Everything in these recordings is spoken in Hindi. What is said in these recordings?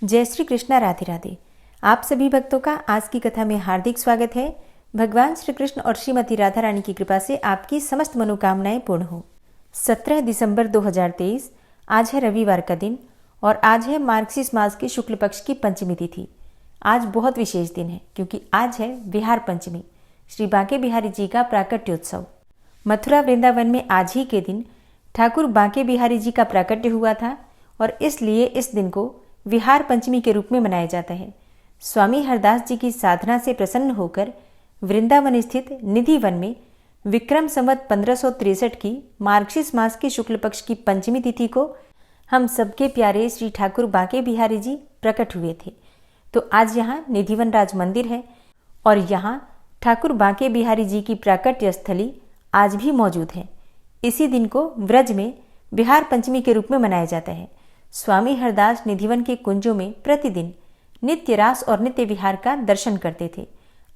जय श्री कृष्णा, राधे राधे। आप सभी भक्तों का आज की कथा में हार्दिक स्वागत है। भगवान श्री कृष्ण और श्रीमती राधा रानी की कृपा से आपकी समस्त मनोकामनाएं पूर्ण हो। 17 दिसंबर 2023 आज है रविवार का दिन और आज है मार्गशीर्ष मास के शुक्ल पक्ष की पंचमी तिथि। आज बहुत विशेष दिन है क्योंकि आज है बिहार पंचमी, श्री बांके बिहारी जी का प्राकट्योत्सव। मथुरा वृंदावन में आज ही के दिन ठाकुर बांके बिहारी जी का प्राकट्य हुआ था और इसलिए इस दिन को विहार पंचमी के रूप में मनाया जाता है। स्वामी हरदास जी की साधना से प्रसन्न होकर वृंदावन स्थित निधि वन में विक्रम संवत 1563 की मार्गशीर्ष मास के शुक्ल पक्ष की पंचमी तिथि को हम सबके प्यारे श्री ठाकुर बांके बिहारी जी प्रकट हुए थे। तो आज यहाँ निधिवन राज मंदिर है और यहाँ ठाकुर बांके बिहारी जी की प्राकट्य स्थली आज भी मौजूद है। इसी दिन को व्रज में बिहार पंचमी के रूप में मनाया जाता है। स्वामी हरदास निधिवन के कुंजों में प्रतिदिन नित्य रास और नित्य विहार का दर्शन करते थे।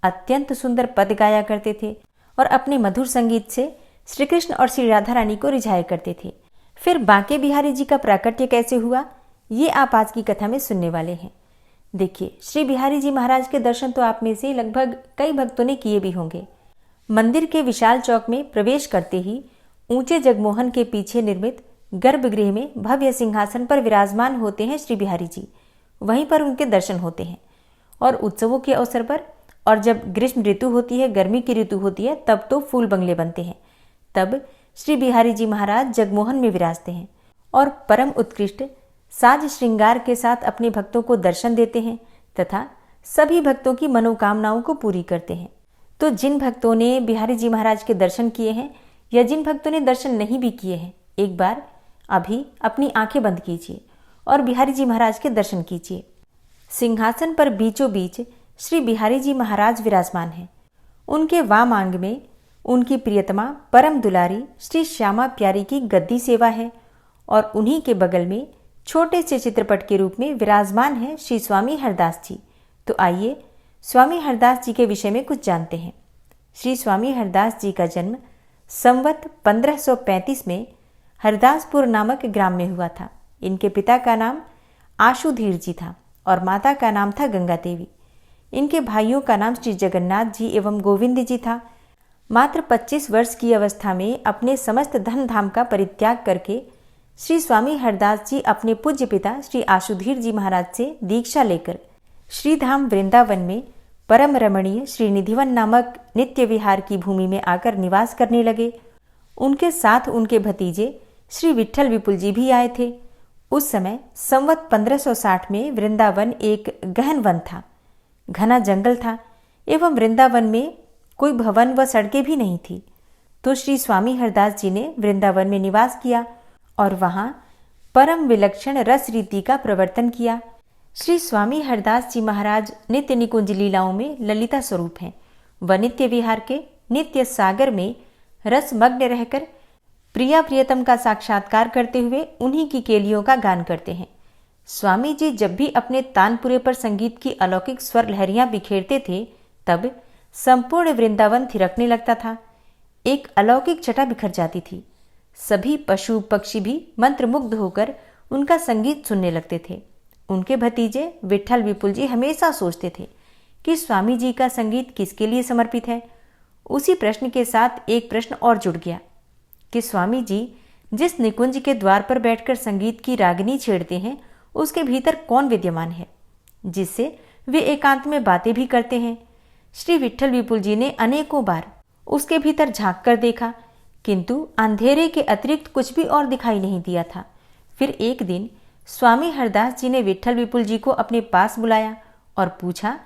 अत्यंत सुंदर पद गाया करते थे और अपने मधुर संगीत से श्री कृष्ण और श्री राधा रानी को रिझाया करते थे। फिर बांके बिहारी जी का प्राकट्य कैसे हुआ, ये आप आज की कथा में सुनने वाले हैं। देखिए, श्री बिहारी जी महाराज के दर्शन तो आप में से लगभग कई भक्तों ने किए भी होंगे। मंदिर के विशाल चौक में प्रवेश करते ही ऊंचे जगमोहन के पीछे निर्मित गर्भगृह में भव्य सिंहासन पर विराजमान होते हैं श्री बिहारी जी। वहीं पर उनके दर्शन होते हैं और उत्सवों के अवसर पर और जब ग्रीष्म ऋतु होती है, गर्मी की ऋतु होती है, तब तो फूल बंगले बनते हैं। तब श्री बिहारी जी महाराज जगमोहन में विराजते हैं और परम उत्कृष्ट साज श्रृंगार के साथ अपने भक्तों को दर्शन देते हैं तथा सभी भक्तों की मनोकामनाओं को पूरी करते हैं। तो जिन भक्तों ने बिहारी जी महाराज के दर्शन किए हैं या जिन भक्तों ने दर्शन नहीं भी किए हैं, एक बार अभी अपनी आंखें बंद कीजिए और बिहारी जी महाराज के दर्शन कीजिए। सिंहासन पर बीचों बीच श्री बिहारी जी महाराज विराजमान हैं। उनके वाम आंग में उनकी प्रियतमा परम दुलारी श्री श्यामा प्यारी की गद्दी सेवा है और उन्हीं के बगल में छोटे से चित्रपट के रूप में विराजमान है श्री स्वामी हरदास जी। तो आइए स्वामी हरदास जी के विषय में कुछ जानते हैं। श्री स्वामी हरदास जी का जन्म संवत 1535 में हरदासपुर नामक ग्राम में हुआ था। इनके पिता का नाम आशुधीर जी था और माता का नाम था गंगा देवी। इनके भाइयों का नाम श्री जगन्नाथ जी एवं गोविंद जी था। मात्र 25 वर्ष की अवस्था में अपने समस्त धन धाम का परित्याग करके श्री स्वामी हरदास जी अपने पूज्य पिता श्री आशुधीर जी महाराज से दीक्षा लेकर श्रीधाम वृंदावन में परम रमणीय श्री निधिवन नामक नित्य विहार की भूमि में आकर निवास करने लगे। उनके साथ उनके भतीजे श्री विट्ठल विपुल जी भी आए थे। उस समय संवत 1560 में वृंदावन एक गहन वन था, घना जंगल था एवं वृंदावन में कोई भवन व सड़कें भी नहीं थी। तो श्री स्वामी हरदास जी ने वृंदावन में निवास किया और वहां परम विलक्षण रस रीति का प्रवर्तन किया। श्री स्वामी हरदास जी महाराज नित्य निकुंज लीलाओं में ललिता स्वरूप हैं। व नित्य विहार के नित्य सागर में रसमग्न रहकर प्रिया प्रियतम का साक्षात्कार करते हुए उन्हीं की केलियों का गान करते हैं। स्वामी जी जब भी अपने तानपुरे पर संगीत की अलौकिक स्वर लहरियां बिखेरते थे, तब संपूर्ण वृंदावन थिरकने लगता था। एक अलौकिक छटा बिखर जाती थी। सभी पशु पक्षी भी मंत्रमुग्ध होकर उनका संगीत सुनने लगते थे। उनके भतीजे विट्ठल विपुल जी हमेशा सोचते थे कि स्वामी जी का संगीत किसके लिए समर्पित है। उसी प्रश्न के साथ एक प्रश्न और जुड़ गया कि स्वामी जी जिस निकुंज के द्वार पर बैठकर संगीत की रागिनी छेड़ते हैं, उसके भीतर कौन विद्यमान है जिससे वे एकांत में बातें भी करते हैं। श्री विट्ठल विपुल जी ने अनेकों बार उसके भीतर झांक कर देखा, किंतु अंधेरे के अतिरिक्त कुछ भी और दिखाई नहीं दिया था। फिर एक दिन स्वामी हरदास जी ने विट्ठल विपुल जी को अपने पास बुलाया और पूछा,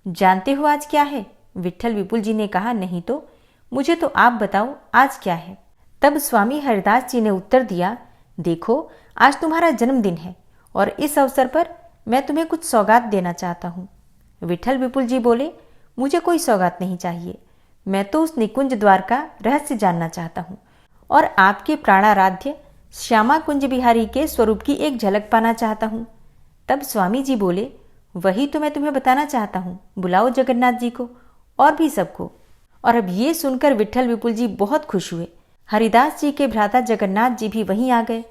जानते हो आज क्या है? विट्ठल विपुल जी ने कहा, नहीं तो, मुझे तो आप बताओ आज क्या है। तब स्वामी हरदास जी ने उत्तर दिया, देखो, आज तुम्हारा जन्मदिन है और इस अवसर पर मैं तुम्हें कुछ सौगात देना चाहता हूँ। विट्ठल विपुल जी बोले, मुझे कोई सौगात नहीं चाहिए, मैं तो उस निकुंज द्वार का रहस्य जानना चाहता हूँ और आपके प्राणाराध्य श्यामा कुंज बिहारी के स्वरूप की एक झलक पाना चाहता हूँ। तब स्वामी जी बोले, वही तो मैं तुम्हें बताना चाहता हूँ, बुलाओ जगन्नाथ जी को और भी सबको। और अब ये सुनकर विट्ठल विपुल जी बहुत खुश हुए। हरिदास जी के भ्राता जगन्नाथ जी भी वहीं आ गए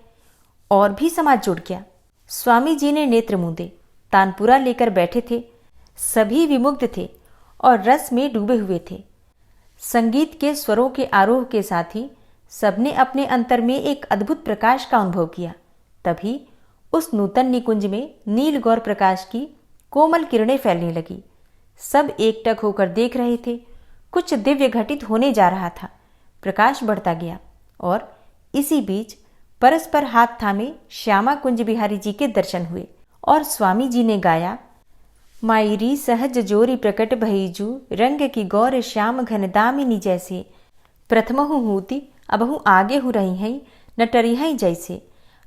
और भी समाज जुड़ गया। स्वामी जी ने नेत्र मूंदे, तानपुरा लेकर बैठे थे। सभी विमुग्ध थे और रस में डूबे हुए थे। संगीत के स्वरों के आरोह के साथ ही सबने अपने अंतर में एक अद्भुत प्रकाश का अनुभव किया। तभी उस नूतन निकुंज में नील गौर प्रकाश की कोमल किरणें फैलने लगी। सब एकटक होकर देख रहे थे। कुछ दिव्य घटित होने जा रहा था। प्रकाश बढ़ता गया और इसी बीच परस्पर हाथ थामे श्यामा कुंज बिहारी जी के दर्शन हुए और स्वामी जी ने गाया, मायरी सहज जोरी प्रकट भईजू रंग की गौर श्याम घन दामिनी जैसे, प्रथमहु हूति अबहु आगे हु रही हैं नटरी हैं जैसे,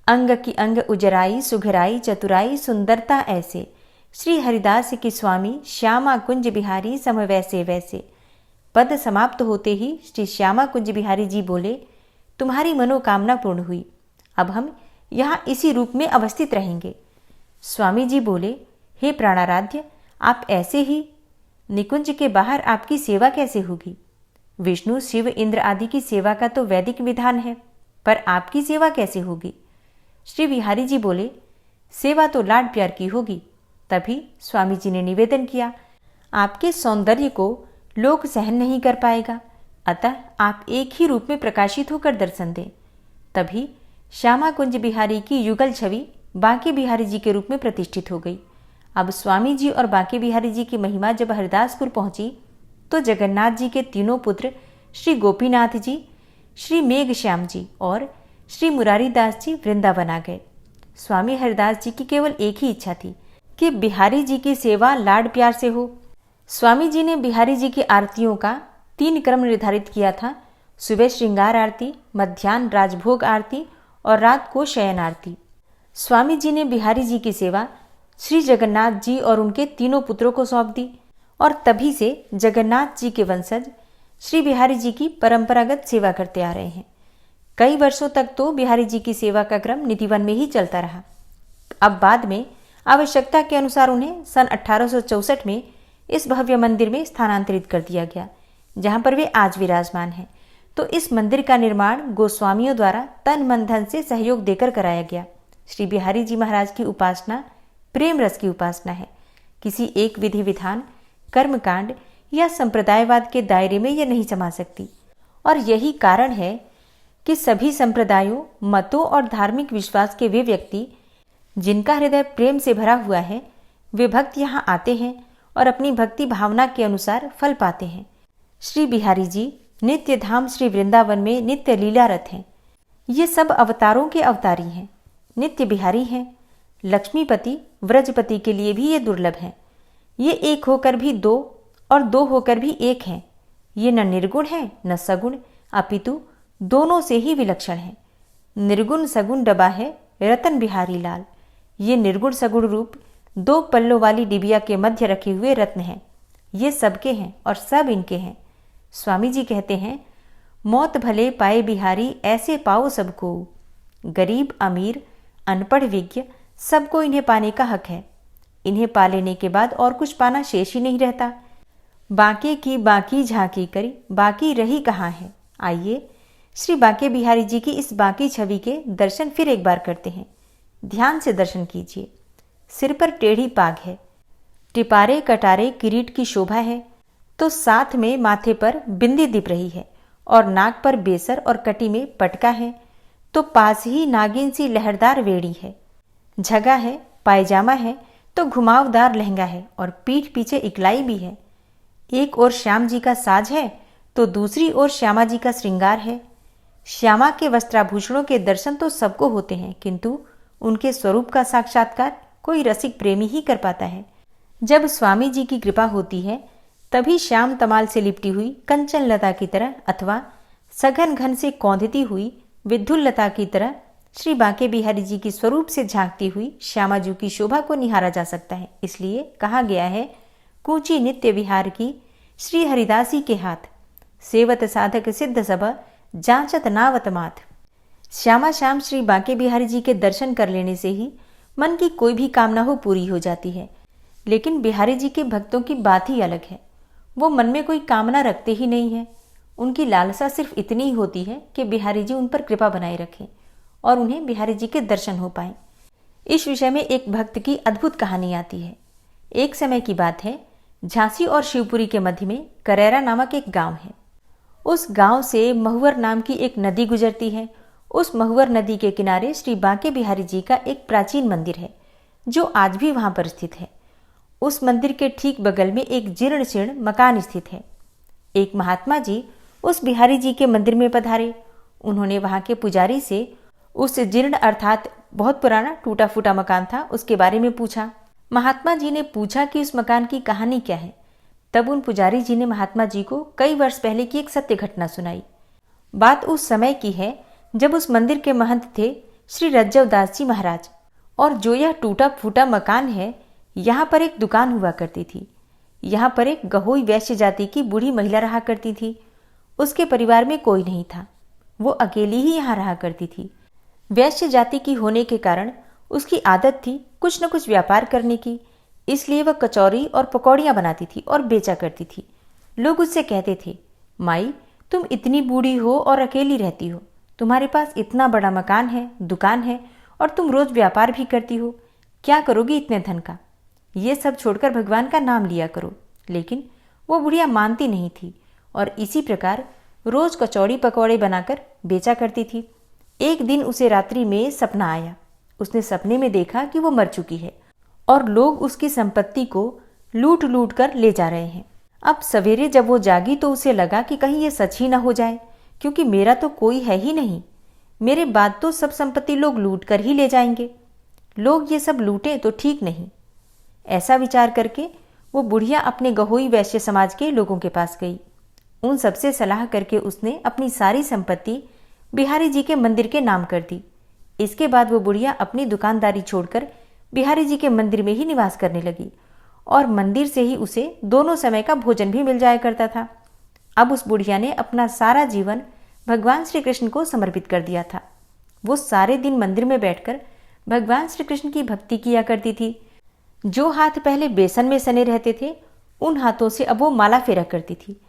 अंग की अंग उजराई सुघराई चतुराई सुंदरता ऐसे, श्री हरिदास की स्वामी श्यामा कुंज बिहारी सम वैसे वैसे। पद समाप्त होते ही श्री श्यामा कुंज बिहारी जी बोले, तुम्हारी मनोकामना पूर्ण हुई। अब हम यहाँ इसी रूप में अवस्थित रहेंगे। स्वामी जी बोले, हे प्राणाराध्य, आप ऐसे ही निकुंज के बाहर आपकी सेवा कैसे होगी? विष्णु शिव इंद्र आदि की सेवा का तो वैदिक विधान है, पर आपकी सेवा कैसे होगी? श्री बिहारी जी बोले, सेवा तो लाड प्यार की होगी। तभी स्वामी जी ने निवेदन किया, आपके सौंदर्य को लोक सहन नहीं कर पाएगा, अतः आप एक ही रूप में प्रकाशित होकर दर्शन दें। तभी श्यामा कुंज बिहारी की युगल छवि बांके बिहारी जी के रूप में प्रतिष्ठित हो गई। अब स्वामी जी और बांके बिहारी जी की महिमा जब हरिदासपुर पहुंची तो जगन्नाथ जी के तीनों पुत्र श्री गोपीनाथ जी, श्री मेघश्याम जी और श्री मुरारी दास जी वृंदावन आ गए। स्वामी हरिदास जी की केवल एक ही इच्छा थी कि बिहारी जी की सेवा लाड प्यार से हो। स्वामी जी ने बिहारी जी की आरतियों का 3 क्रम निर्धारित किया था। सुबह श्रृंगार आरती, मध्याह्न राजभोग आरती और रात को शयन आरती। स्वामी जी ने बिहारी जी की सेवा श्री जगन्नाथ जी और उनके तीनों पुत्रों को सौंप दी और तभी से जगन्नाथ जी के वंशज श्री बिहारी जी की परंपरागत सेवा करते आ रहे हैं। कई वर्षों तक तो बिहारी जी की सेवा का क्रम निधिवन में ही चलता रहा। अब बाद में आवश्यकता के अनुसार उन्हें सन 1864 में इस भव्य मंदिर में स्थानांतरित कर दिया गया, जहां पर वे आज विराजमान हैं। तो इस मंदिर का निर्माण गोस्वामियों द्वारा तन मन धन से सहयोग देकर कराया गया। श्री बिहारी जी महाराज की उपासना प्रेम रस की उपासना है। किसी एक विधि विधान, कर्मकांड या संप्रदायवाद के दायरे में यह नहीं समा सकती। और यही कारण है कि सभी संप्रदायों, मतों और धार्मिक विश्वास के वे व्यक्ति जिनका हृदय प्रेम से भरा हुआ है, वे भक्त यहाँ आते हैं और अपनी भक्ति भावना के अनुसार फल पाते हैं। श्री बिहारी जी नित्य धाम श्री वृंदावन में नित्य लीलारत हैं। ये सब अवतारों के अवतारी हैं, नित्य बिहारी हैं। लक्ष्मीपति व्रजपति के लिए भी ये दुर्लभ हैं। ये एक होकर भी दो और दो होकर भी एक हैं। ये न निर्गुण है न सगुण, अपितु दोनों से ही विलक्षण है। निर्गुण सगुण डबा है रतन बिहारी लाल। ये निर्गुण सगुण रूप 2 पल्लों वाली डिबिया के मध्य रखे हुए रत्न हैं। ये सबके हैं और सब इनके हैं। स्वामी जी कहते हैं, मौत भले पाए बिहारी ऐसे पाओ सबको, गरीब अमीर अनपढ़ विज्ञ सबको इन्हें पाने का हक है। इन्हें पा लेने के बाद और कुछ पाना शेष ही नहीं रहता। बांके की बाकी झांकी करी, बाकी रही कहाँ है। आइए श्री बांके बिहारी जी की इस बाकी छवि के दर्शन फिर एक बार करते हैं। ध्यान से दर्शन कीजिए। सिर पर टेढ़ी पाग है, टिपारे कटारे किरीट की शोभा है, तो साथ में माथे पर बिंदी दिप रही है और नाक पर बेसर और कटी में पटका है, तो पास ही नागिन सी लहरदार वेड़ी है। झगा है, पायजामा है, तो घुमावदार लहंगा है और पीठ पीछे इकलाई भी है। एक ओर श्याम जी का साज है तो दूसरी ओर श्यामा जी का श्रृंगार है। श्यामा के वस्त्राभूषणों के दर्शन तो सबको होते हैं, किंतु उनके स्वरूप का साक्षात्कार कोई रसिक प्रेमी ही कर पाता है। जब स्वामी जी की कृपा होती है तभी श्याम तमाल से लिपटी हुई कंचन लता की तरह अथवा सघन घन से कौंधती हुई विद्युल लता की तरह श्री बांके बिहारी जी की स्वरूप से झांकती हुई श्यामा जी की शोभा को निहारा जा सकता है। इसलिए कहा गया है, कूची नित्य विहार की श्री हरिदासी के हाथ, सेवत साधक सिद्ध सब जांचत नावत माथ। श्यामा श्याम श्री बांके बिहारी जी के दर्शन कर लेने से ही मन की कोई भी कामना हो पूरी हो जाती है। लेकिन बिहारी जी के भक्तों की बात ही अलग है। वो मन में कोई कामना रखते ही नहीं है। उनकी लालसा सिर्फ इतनी ही होती है कि बिहारी जी उन पर कृपा बनाए रखें और उन्हें बिहारी जी के दर्शन हो पाए। इस विषय में एक भक्त की अद्भुत कहानी आती है। एक समय की बात है, झांसी और शिवपुरी के मध्य में करेरा नामक एक गांव है। उस गांव से महुवर नाम की एक नदी गुजरती है। उस महुवर नदी के किनारे श्री बांके बिहारी जी का एक प्राचीन मंदिर है, जो आज भी वहां पर स्थित है। उस मंदिर के ठीक बगल में एक जीर्ण शीर्ण मकान स्थित है। एक महात्मा जी उस बिहारी जी के मंदिर में पधारे। उन्होंने वहां के पुजारी से उस जीर्ण अर्थात बहुत पुराना टूटा फूटा मकान था, उसके बारे में पूछा। महात्मा जी ने पूछा कि उस मकान की कहानी क्या है। तब उन पुजारी जी ने महात्मा जी को कई वर्ष पहले की एक सत्य घटना सुनाई। बात उस समय की है जब उस मंदिर के महंत थे श्री रज्जवदास जी महाराज, और जो यह टूटा फूटा मकान है, यहाँ पर एक दुकान हुआ करती थी। यहाँ पर एक गहोई वैश्य जाति की बूढ़ी महिला रहा करती थी। उसके परिवार में कोई नहीं था, वो अकेली ही यहाँ रहा करती थी। वैश्य जाति की होने के कारण उसकी आदत थी कुछ न कुछ व्यापार करने की, इसलिए वह कचौरी और पकौड़ियाँ बनाती थी और बेचा करती थी। लोग उससे कहते थे, माई तुम इतनी बूढ़ी हो और अकेली रहती हो, तुम्हारे पास इतना बड़ा मकान है, दुकान है, और तुम रोज व्यापार भी करती हो, क्या करोगी इतने धन का? ये सब छोड़कर भगवान का नाम लिया करो। लेकिन वो बुढ़िया मानती नहीं थी और इसी प्रकार रोज कचौड़ी पकौड़े बनाकर बेचा करती थी। एक दिन उसे रात्रि में सपना आया। उसने सपने में देखा कि वो मर चुकी है और लोग उसकी संपत्ति को लूट लूट कर ले जा रहे हैं। अब सवेरे जब वो जागी तो उसे लगा कि कहीं ये सच ही ना हो जाए, क्योंकि मेरा तो कोई है ही नहीं। मेरे बाद तो सब संपत्ति लोग लूट कर ही ले जाएंगे। लोग ये सब लूटें तो ठीक नहीं। ऐसा विचार करके वो बुढ़िया अपने गहोई वैश्य समाज के लोगों के पास गई। उन सबसे सलाह करके उसने अपनी सारी संपत्ति बिहारी जी के मंदिर के नाम कर दी। इसके बाद वो बुढ़िया अपनी दुकानदारी छोड़कर बिहारी जी के मंदिर में ही निवास करने लगी और मंदिर से ही उसे दोनों समय का भोजन भी मिल जाया करता था। अब उस बुढ़िया ने अपना सारा जीवन भगवान श्री कृष्ण को समर्पित कर दिया था। वो सारे दिन मंदिर में बैठकर भगवान श्री कृष्ण की भक्ति किया करती थी। जो हाथ पहले बेसन में सने रहते थे, उन हाथों से अब वो माला फेरा करती थी।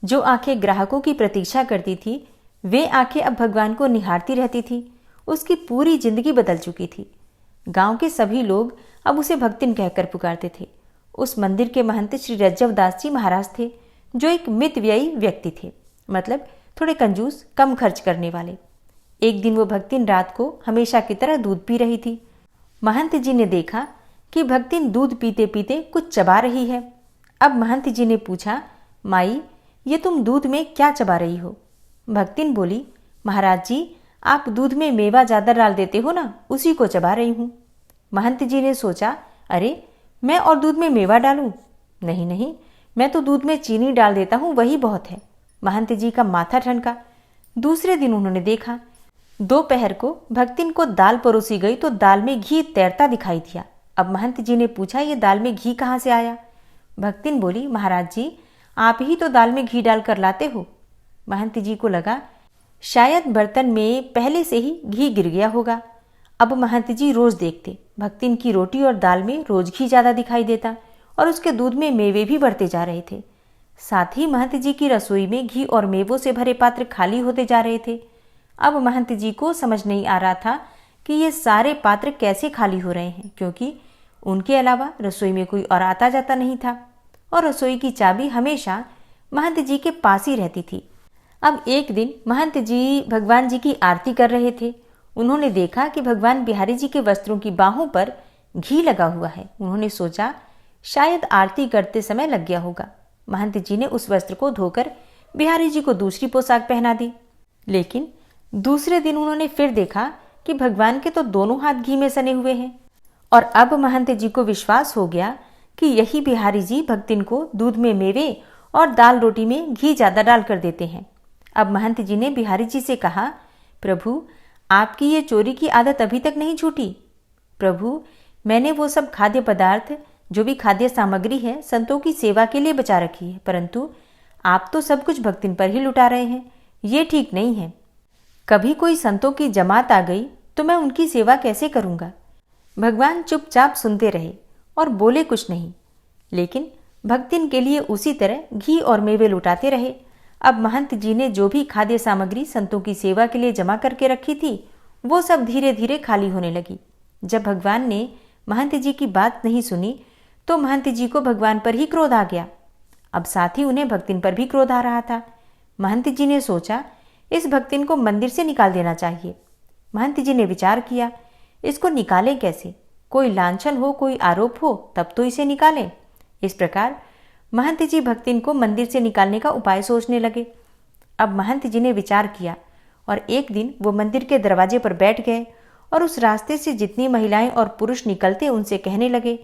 जो आंखें ग्राहकों की प्रतीक्षा करती थी, वे आंखें अब भगवान को निहारती रहती थी। उसकी पूरी जिंदगी बदल चुकी थी। गांव के सभी लोग अब उसे भक्तिन कहकर पुकारते थे। उस मंदिर के महंत श्री रज्जवदास जी महाराज थे, जो एक मितव्ययी व्यक्ति थे, मतलब थोड़े कंजूस, कम खर्च करने वाले। एक दिन वो भक्तिन रात को हमेशा की तरह दूध पी रही थी। महंत जी ने देखा कि भक्तिन दूध पीते पीते कुछ चबा रही है। अब महंत जी ने पूछा, माई ये तुम दूध में क्या चबा रही हो? भक्तिन बोली, महाराज जी आप दूध में मेवा ज्यादा डाल देते हो ना, उसी को चबा रही हूं। महंत जी ने सोचा, अरे मैं और दूध में मेवा डालूं? नहीं नहीं, मैं तो दूध में चीनी डाल देता हूं, वही बहुत है। महंत जी का माथा ठनका। दूसरे दिन उन्होंने देखा, दोपहर को भक्तिन को दाल परोसी गई तो दाल में घी तैरता दिखाई दिया। अब महंत जी ने पूछा, ये दाल में घी कहाँ से आया? भक्तिन बोली, महाराज जी आप ही तो दाल में घी डालकर लाते हो। महंत जी को लगा शायद बर्तन में पहले से ही घी गिर गया होगा। अब महंत जी रोज देखते, भक्तिन की रोटी और दाल में रोज घी ज्यादा दिखाई देता और उसके दूध में मेवे भी बढ़ते जा रहे थे। साथ ही महंत जी की रसोई में घी और मेवों से भरे पात्र खाली होते जा रहे थे। अब महंत जी को समझ नहीं आ रहा था कि ये सारे पात्र कैसे खाली हो रहे हैं, क्योंकि उनके अलावा रसोई में कोई और आता जाता नहीं था और रसोई की चाबी हमेशा महंत जी के पास ही रहती थी। अब एक दिन महंत जी भगवान जी की आरती कर रहे थे। उन्होंने देखा कि भगवान बिहारी जी के वस्त्रों की बाहों पर घी लगा हुआ है। उन्होंने सोचा शायद आरती करते समय लग गया होगा। महंत जी ने उस वस्त्र को धोकर बिहारी जी को दूसरी पोशाक पहना दी। लेकिन दूसरे दिन उन्होंने फिर देखा कि भगवान के तो दोनों हाथ घी में सने हुए हैं और अब महंत जी को विश्वास हो गया कि यही बिहारी जी भक्तिन को दूध में मेवे और दाल रोटी में घी ज्यादा डालकर देते हैं। अब महंत जी ने बिहारी जी से कहा, प्रभु आपकी ये चोरी की आदत अभी तक नहीं छूटी। प्रभु मैंने वो सब खाद्य पदार्थ, जो भी खाद्य सामग्री है, संतों की सेवा के लिए बचा रखी है, परंतु आप तो सब कुछ भक्तिन पर ही लुटा रहे हैं। ये ठीक नहीं है। कभी कोई संतों की जमात आ गई तो मैं उनकी सेवा कैसे करूंगा? भगवान चुपचाप सुनते रहे और बोले कुछ नहीं, लेकिन भक्तिन के लिए उसी तरह घी और मेवे लुटाते रहे। अब महंत जी ने जो भी खाद्य सामग्री संतों की सेवा के लिए जमा करके रखी थी, वो सब धीरे धीरे खाली होने लगी। जब भगवान ने महंत जी की बात नहीं सुनी तो महंत जी को भगवान पर ही क्रोध आ गया। अब साथ ही उन्हें भक्तिन पर भी क्रोध आ रहा था। महंत जी ने सोचा, इस भक्तिन को मंदिर से निकाल देना चाहिए। महंत जी ने विचार किया, इसको निकालें कैसे? कोई लांछन हो, कोई आरोप हो, तब तो इसे निकालें। इस प्रकार महंत जी भक्तिन को मंदिर से निकालने का उपाय सोचने लगे। अब महंत जी ने विचार किया और एक दिन वो मंदिर के दरवाजे पर बैठ गए और उस रास्ते से जितनी महिलाएं और पुरुष निकलते उनसे कहने लगे,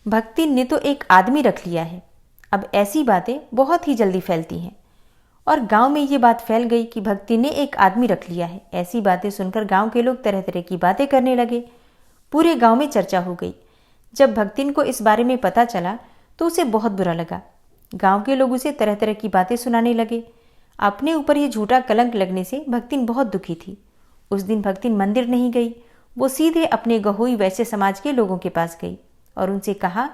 भक्तिन ने तो एक आदमी रख लिया है। अब ऐसी बातें बहुत ही जल्दी फैलती हैं और गांव में ये बात फैल गई कि भक्ति ने एक आदमी रख लिया है। ऐसी बातें सुनकर गांव के लोग तरह तरह की बातें करने लगे। पूरे गांव में चर्चा हो गई। जब भक्तिन को इस बारे में पता चला तो उसे बहुत बुरा लगा। गांव के लोग उसे तरह तरह की बातें सुनाने लगे। अपने ऊपर ये झूठा कलंक लगने से भक्तिन बहुत दुखी थी। उस दिन भक्तिन मंदिर नहीं गई। वो सीधे अपने गहोई वैश्य समाज के लोगों के पास गई और उनसे कहा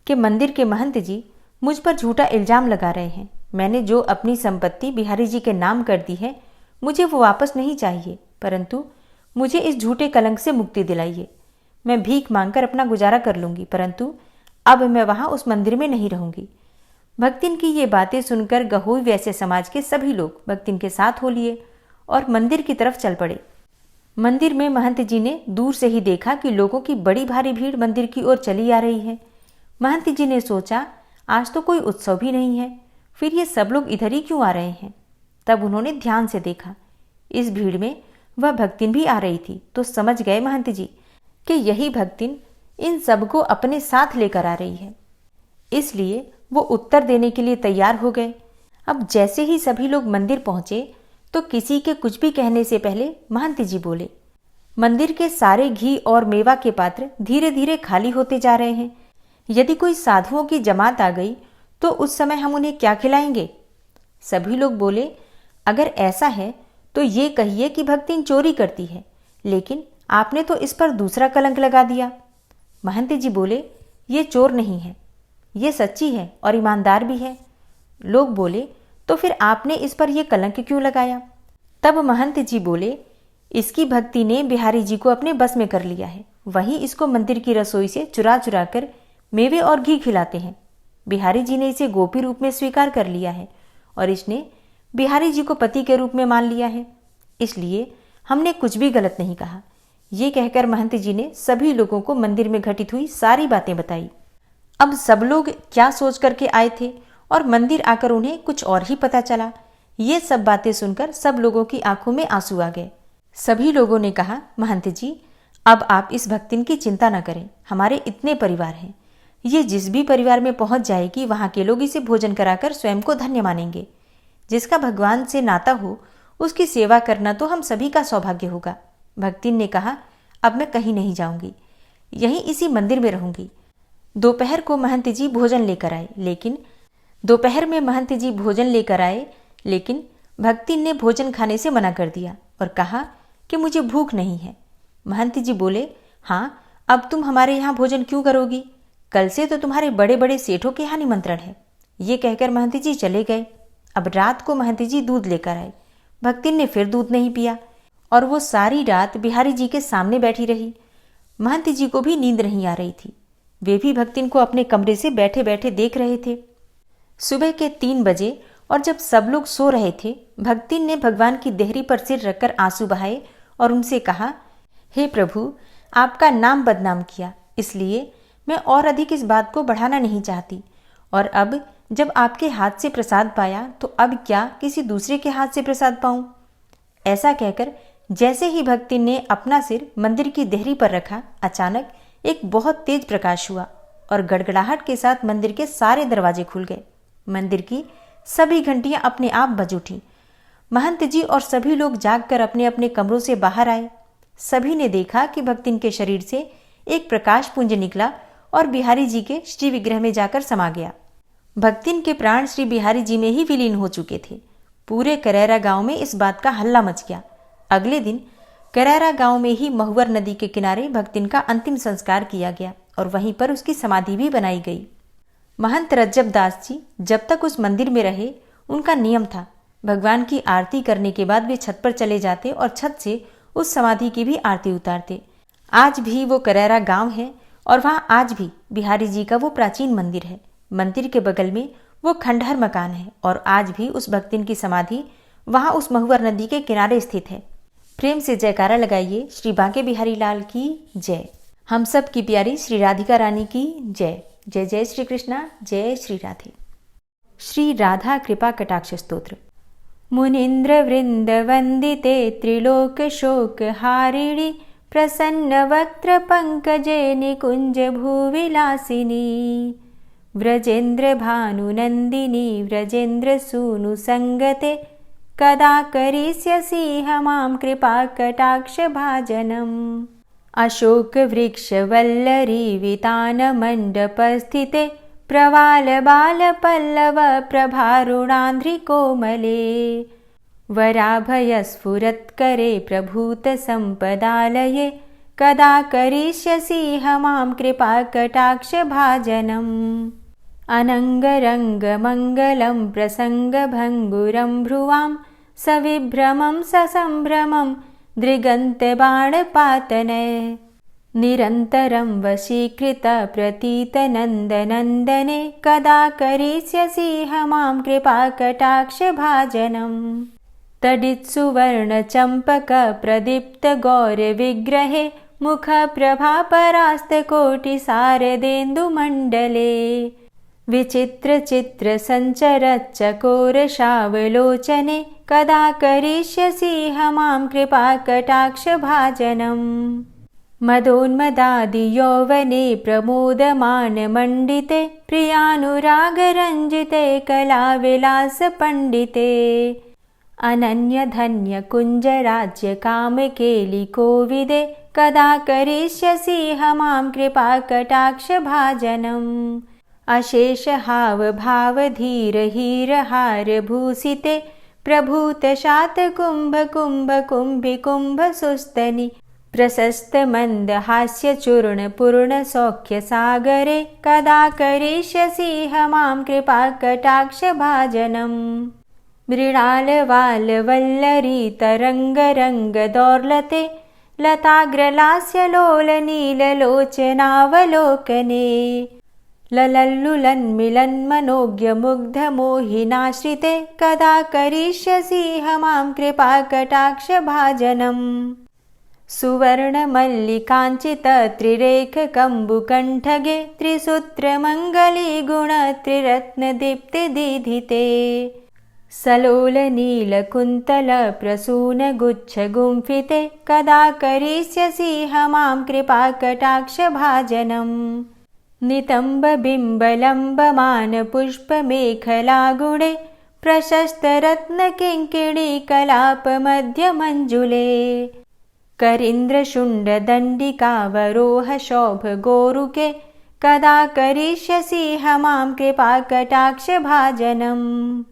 कि मंदिर के महंत जी मुझ पर झूठा इल्जाम लगा रहे हैं। मैंने जो अपनी संपत्ति बिहारी जी के नाम कर दी है, मुझे वो वापस नहीं चाहिए, परंतु मुझे इस झूठे कलंक से मुक्ति दिलाइए। मैं भीख मांगकर अपना गुजारा कर लूंगी, परंतु अब मैं वहां उस मंदिर में नहीं रहूंगी। भक्तिन की ये बातें सुनकर गहोई वैश्य समाज के सभी लोग भक्तिन के साथ हो लिए और मंदिर की तरफ चल पड़े। मंदिर में महंत जी ने दूर से ही देखा कि लोगों की बड़ी भारी भीड़ मंदिर की ओर चली आ रही है। महंत जी ने सोचा, आज तो कोई उत्सव भी नहीं है, फिर ये सब लोग इधर ही क्यों आ रहे हैं? तब उन्होंने ध्यान से देखा, इस भीड़ में वह भक्तिन भी आ रही थी। तो समझ गए महंत जी कि यही भक्तिन इन सबको अपने साथ लेकर आ रही है। इसलिए वो उत्तर देने के लिए तैयार हो गए। अब जैसे ही सभी लोग मंदिर पहुंचे तो किसी के कुछ भी कहने से पहले महंत जी बोले, मंदिर के सारे घी और मेवा के पात्र धीरे धीरे खाली होते जा रहे हैं। यदि कोई साधुओं की जमात आ गई तो उस समय हम उन्हें क्या खिलाएंगे? सभी लोग बोले, अगर ऐसा है तो ये कहिए कि भक्तिन चोरी करती है, लेकिन आपने तो इस पर दूसरा कलंक लगा दिया। महंत जी बोले, ये चोर नहीं है, ये सच्ची है और ईमानदार भी है। लोग बोले, तो फिर आपने इस पर यह कलंक क्यों लगाया? तब महंत जी बोले, इसकी भक्ति ने बिहारी जी को अपने बस में कर लिया है। वही इसको मंदिर की रसोई से चुरा चुरा कर मेवे और घी खिलाते हैं। बिहारी जी ने इसे गोपी रूप में स्वीकार कर लिया है और इसने बिहारी जी को पति के रूप में मान लिया है, इसलिए हमने कुछ भी गलत नहीं कहा। ये कहकर महंत जी ने सभी लोगों को मंदिर में घटित हुई सारी बातें बताई। अब सब लोग क्या सोच करके आए थे और मंदिर आकर उन्हें कुछ और ही पता चला। ये सब बातें सुनकर सब लोगों की आंखों में आंसू आ गए। सभी लोगों ने कहा, महंत जी अब आप इस भक्तिन की चिंता न करें, हमारे इतने परिवार हैं, ये जिस भी परिवार में पहुंच जाएगी वहां के लोग इसे भोजन कराकर स्वयं को धन्य मानेंगे। जिसका भगवान से नाता हो उसकी सेवा करना तो हम सभी का सौभाग्य होगा। भक्तिन ने कहा, अब मैं कहीं नहीं जाऊंगी, यहीं इसी मंदिर में रहूंगी। दोपहर को महंत जी भोजन लेकर आए, लेकिन भक्तिन ने भोजन खाने से मना कर दिया और कहा कि मुझे भूख नहीं है। महंत जी बोले, हाँ, अब तुम हमारे यहाँ भोजन क्यों करोगी? कल से तो तुम्हारे बड़े बड़े सेठों के यहाँ निमंत्रण है। ये कहकर महंत जी चले गए। अब रात को महंत जी दूध लेकर आए। भक्तिन ने फिर दूध नहीं पिया और वो सारी रात बिहारी जी के सामने बैठी रही। महंत जी को भी नींद नहीं आ रही थी। वे भी भक्तिन को अपने कमरे से बैठे बैठे देख रहे थे। सुबह के 3 बजे और जब सब लोग सो रहे थे, भक्तिन ने भगवान की देहरी पर सिर रखकर आंसू बहाए और उनसे कहा, हे प्रभु, आपका नाम बदनाम किया, इसलिए मैं और अधिक इस बात को बढ़ाना नहीं चाहती। और अब जब आपके हाथ से प्रसाद पाया तो अब क्या किसी दूसरे के हाथ से प्रसाद पाऊं? ऐसा कहकर जैसे ही भक्तिन ने अपना सिर मंदिर की देहरी पर रखा, अचानक एक बहुत तेज प्रकाश हुआ और गड़गड़ाहट के साथ मंदिर के सारे दरवाजे खुल गए। मंदिर की सभी घंटियां अपने आप बज उठी। महंत जी और सभी लोग जागकर अपने अपने कमरों से बाहर आए। सभी ने देखा कि भक्तिन के शरीर से एक प्रकाश पुंज निकला और बिहारी जी के श्री विग्रह में जाकर समा गया। भक्तिन के प्राण श्री बिहारी जी में ही विलीन हो चुके थे। पूरे करैरा गांव में इस बात का हल्ला मच गया। अगले दिन करैरा गांव में ही महुवर नदी के किनारे भक्तिन का अंतिम संस्कार किया गया और वहीं पर उसकी समाधि भी बनाई गई। महंत रज्जब दास जी जब तक उस मंदिर में रहे, उनका नियम था, भगवान की आरती करने के बाद वे छत पर चले जाते और छत से उस समाधि की भी आरती उतारते। आज भी वो करैरा गांव है और वहाँ आज भी बिहारी जी का वो प्राचीन मंदिर है। मंदिर के बगल में वो खंडहर मकान है और आज भी उस भक्तिन की समाधि वहाँ उस महुवर नदी के किनारे स्थित है। प्रेम से जयकारा लगाइए श्री बांके बिहारी लाल की जय। हम सब की प्यारी श्री राधिका रानी की जय। जय जय श्री कृष्णा, जय श्री राधे। श्री राधा कृपा कटाक्ष स्तोत्र। मुनीन्द्र वृंद वंदिते त्रिलोक शोक हारिणी प्रसन्न वक्त्र पंकजे निकुंज भूविलासिनी व्रजेन्द्र भानुनंदिनी व्रजेन्द्र सूनु संगते कदा करिष्यसि हमां कृपा कटाक्ष भाजनम्। अशोक वृक्ष वल्लरी वितान मंडपस्थिते प्रवाल बाल पल्लव प्रभारुणांध्रि कोमले वराभय स्फुरत्करे प्रभूत संपदालये कदा करिष्यसि हमां कृपा कटाक्ष भाजनम्। अनंगरंग मंगलं प्रसंग भंगुरं भ्रुवां सविभ्रमं ससंभ्रमं दृगन्त बाणपातनय निरन्तरं वशीकृत प्रतीत नन्दनन्दने कदा करिष्यसि हमां कृपा कटाक्ष भाजनम्। तडित्सुवर्ण चंपक प्रदीप्त गौर विग्रहे मुख प्रभा परास्त कोटि सारदेन्दुमण्डले विचित्र चित्र संचर चकोर शावलोचने कदा करिष्यसि हमां कृपा कटाक्ष भाजनम्। मदोन्मदादि यौवने प्रमोदमान मंडिते प्रियानुराग रंजिते कला विलास पंडिते अनन्य धन्य कुंज राज्य काम केलि कोविदे कदा करिष्यसि हमां कृपा कटाक्ष भाजनम्। अशेष हाव भाव धीर हीर हार भूषिते प्रभूत शात कुंभ कुंभ कुंभि कुंभ सुस्तनि प्रशस्त मंद हास्य चूर्ण पूर्ण सौख्य सागरे कदा करिष्यसि हमां कृपा कटाक्ष भाजनम्। मृणाल वाल वल्लरी तरंग रंग दौर्लते लताग्रलास्य लोल नील लोचनावलोकने ललल्लुलन्मिलन् मनोज्ञ मुग्ध मोहिनाश्रिते कदा करिष्यसि हमां कृपा कटाक्ष भाजनम्। सुवर्ण मल्लिकांचित त्रिरेख कंबुकंठगे त्रिसूत्र मंगली गुण त्रिरत्न दीप्ति दीधिते सलोल नील कुंतल प्रसून गुच्छ गुंफिते कदा करिष्यसि हमां कृपा कटाक्ष भाजनम्। नितंब बिंब लंबमान पुष्प मेखला गुणे प्रशस्त रत्न किंकिणी कलाप मध्य मंजुले करींद्र शुंड दंडिकावरोह शोभ गोरुके कदा करिष्यसि हमां कृपा कटाक्ष भाजनम्।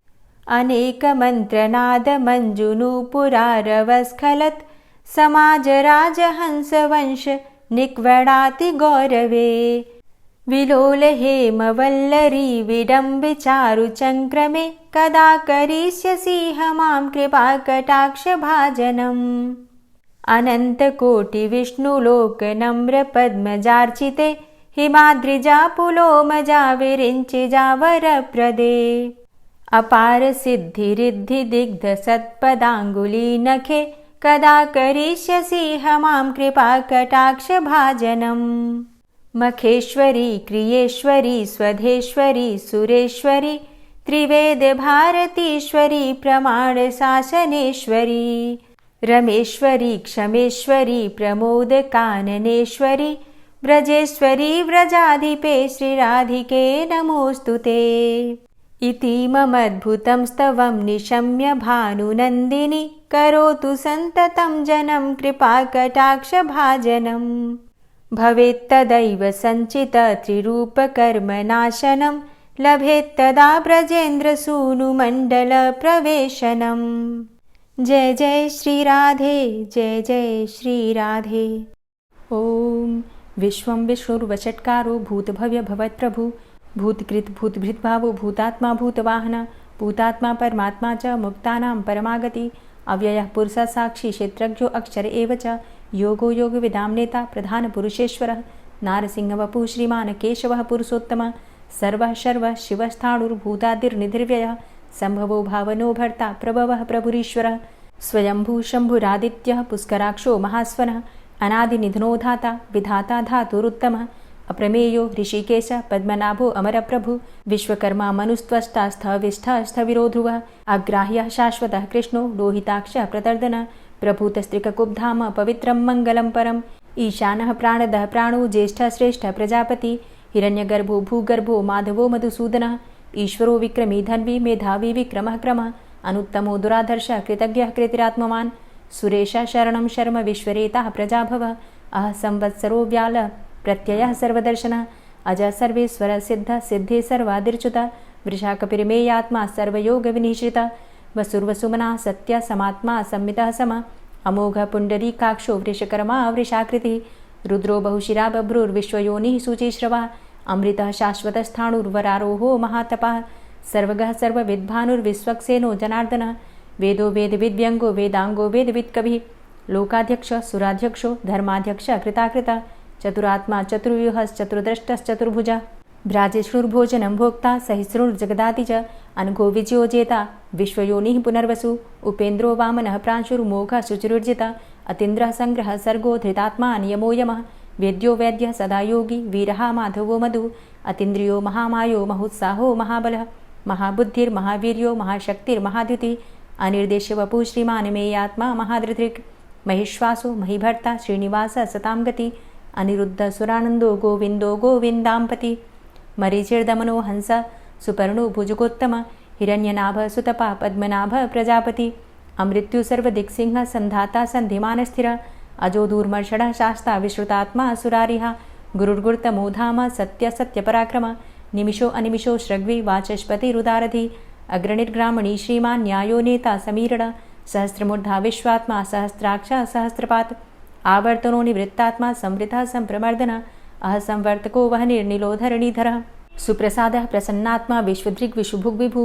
अनेक मंत्रनाद मंजुनूपुरारवस्खलत् समाज राज हंस वंश निक्वणाति गौरवे विलोल हेम वल्लरी विडम्बि चारु चंक्रमे कदा करिष्यसि हमां कृपा कटाक्ष भाजनम्। अनंत कोटि विष्णुलोक नम्र पद्मजार्चिते हिमाद्रिजा पुलोमजा विरिंचिजा वरप्रदे अपार सिद्धि रिद्धि दिग्ध सत्पदांगुली नखे कदा करिष्यसि हमां कृपा कटाक्ष भाजनम्। मखेश्वरी क्रियेश्वरी स्वधेश्वरी सुरेश्वरी त्रिवेद भारतीश्वरी प्रमाण शासनेश्वरी रमेश्वरी क्षमेश्वरी प्रमोद काननेश्वरी व्रजेश्वरी व्रजाधिपे श्रीराधिके नमोस्तुते। इतीममद्भुतं स्तवं निशम्य भानुनन्दिनी करोतु सन्ततं जनं कृपा कटाक्ष भाजनम्। भवेत्तदैव संचित त्रिरूप कर्म नाशनं लभेत्तदा ब्रजेन्द्र सूनु मंडल प्रवेशनम्। जय जय श्री राधे, जय जय श्री राधे। ओम विश्वं विष्णुर्वषट्कारो भूतभव्य भवत्प्रभु भूतकृत भूतभृद्भावो भूतात्मा भूतवाहन भूतात्मा परमात्मा च मुक्तानां परमागति अव्ययः पुरुषः साक्षी क्षेत्रज्ञो अक्षर एव च योगो योगविदां नेता प्रधानपुरुषेश्वरः नारसिंहवपुः श्रीमान् केशवः पुरुषोत्तमः सर्वः शर्वः शिवस्थाणुर्भूतादिर्निधिर्व्ययः सम्भवो भावनो भर्ता प्रभवः प्रभुरीश्वरः स्वयंभू शम्भुरादित्यः पुष्कराक्षो महास्वनः अनादिनिधनो धाता विधाता धातुरुत्तमः अप्रमेयो ऋषिकेश पद्मनाभो अमरप्रभु विश्वकर्मा मनुस्त्वष्टा स्थविष्ठः स्थविरो ध्रुवः अग्राह्यः शाश्वतः कृष्णो लोहिताक्षः प्रतर्दनः प्रभूतस्त्रिककुब्धाम पवित्रं मङ्गलं परम् ईशानः प्राणदः प्राणो ज्येष्ठः श्रेष्ठः प्रजापति हिरण्यगर्भो भूगर्भो माधवो मधुसूदनः ईश्वरो विक्रमी धन्वी मेधावी विक्रमः क्रमः अनुत्तमो दुराधर्षः कृतज्ञः कृतिरात्मवान् सुरेशः शरणं शर्म विश्वरेताः प्रजाभवः अह संवत्सरो व्याल प्रत्ययः सर्वदर्शनः अज सर्वेश्वर सिद्ध सिद्धे सर्वादिर्च्युत वृषाकपिर्मेयात्मा सर्वयोगविनिश्रित वसुर्वसुमना सत्य समात्मा संमितः सम अमोघ पुण्डरीकाक्षो वृषकर्मा वृषाकृतिः रुद्रो बहुशिरा बभ्रुर्विश्वयोनिः शुचिश्रवा अमृतः शाश्वतस्थाणुर्वरारोहो महातपः सर्वगः सर्वविद्भानुर्विश्वक्सेनो जनार्दनः वेदो वेदविद्व्यङ्गो वेदाङ्गो वेदवित्कविः लोकाध्यक्षः सुराध्यक्षो धर्माध्यक्षः कृताकृतः चतुरात्मा चतुर्व्यूहश्चतुर्द्रष्टश्चतुर्भुजः भ्राजिष्णुर्भोजनं भोक्ता सहिष्णुर्जगदाति च अनघो विजयोजेता विश्वयोनिः पुनर्वसु उपेन्द्रो वामनः प्रांशुर्मोघः शुचिरुर्जिता अतीन्द्रः सङ्ग्रहः सर्गो धृतात्मा नियमो यमः वेद्यो वैद्यः सदा योगी वीरः माधवो मधु अतीन्द्रियो महामायो महोत्साहो महाबलः महाबुद्धिर्महावीर्यो महाशक्तिर्महाद्युतिः अनिर्देश्य वपुः श्रीमान् मेयात्मा महाधृतिर् महिश्वासो महीभर्ता श्रीनिवासः सतां गति अनिरुद्ध सुरानन्दो गोविन्दो गोविन्दाम्पति मरीचिर्दमनो हंस सुपर्णो भुजगोत्तम हिरण्यनाभ सुतपा पद्मनाभ प्रजापति अमृत्यु सर्वदिक्सिंह संधाता सन्धिमानस्थिर अजो दूर्मर्षणः शास्ता विश्रुतात्मा सुरारिः गुरुर्गुर्तमो धाम सत्य सत्यपराक्रम निमिषो अनिमिषो श्रग्वी वाचस्पतिरुदारधि अग्रणिर्ग्रामणी श्रीमान् न्यायो नेता समीरण सहस्रमूर्धा विश्वात्मा सहस्राक्षा सहस्रपात् आवर्तनो निवृत्तात्मा संवृतः संप्रमर्दन अह संवर्तको वह निर्निलोधरणीधरः सुप्रसादः प्रसन्नात्मा विश्वदृग्विशुभुग्विभु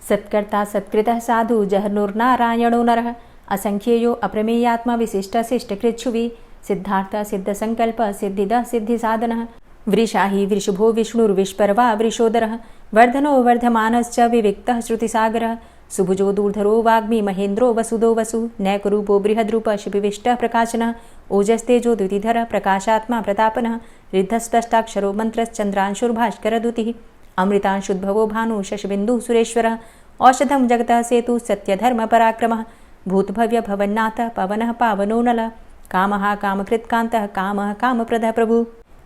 सत्कर्ता सत्कृतः साधु जहर्नुर्नारायणो नरः असंख्येयो अप्रमेयात्मा विशिष्टशिष्टकृच्छुवि सिद्धार्थ सिद्धसङ्कल्प सिद्धिदः सिद्धिसाधनः वृषाहि वृषभो विष्णुर्विष्पर्वा वृषोदरः वर्धनो वर्धमानश्च विविक्तः श्रुतिसागरः सुभुजो दूर्धरो वाग्मी महेन्द्रो वसुदो वसु नैकरूपो बृहद्रूप शिपिविष्टः प्रकाशनः ओजस्तेजो द्युतिधर प्रकाशात्मा प्रतापनः रिद्धस्पष्टाक्षरो मन्त्रश्चन्द्रांशुर्भास्करदुतिः अमृतांशुद्भवो भानु शशबिन्दुः सुरेश्वरः औषधं जगतः सेतु सत्यधर्मपराक्रमः भूतभव्य भवन्नाथ पवनः पावनो नलः कामः कामकृत्कान्तः कामः कामप्रदः प्रभु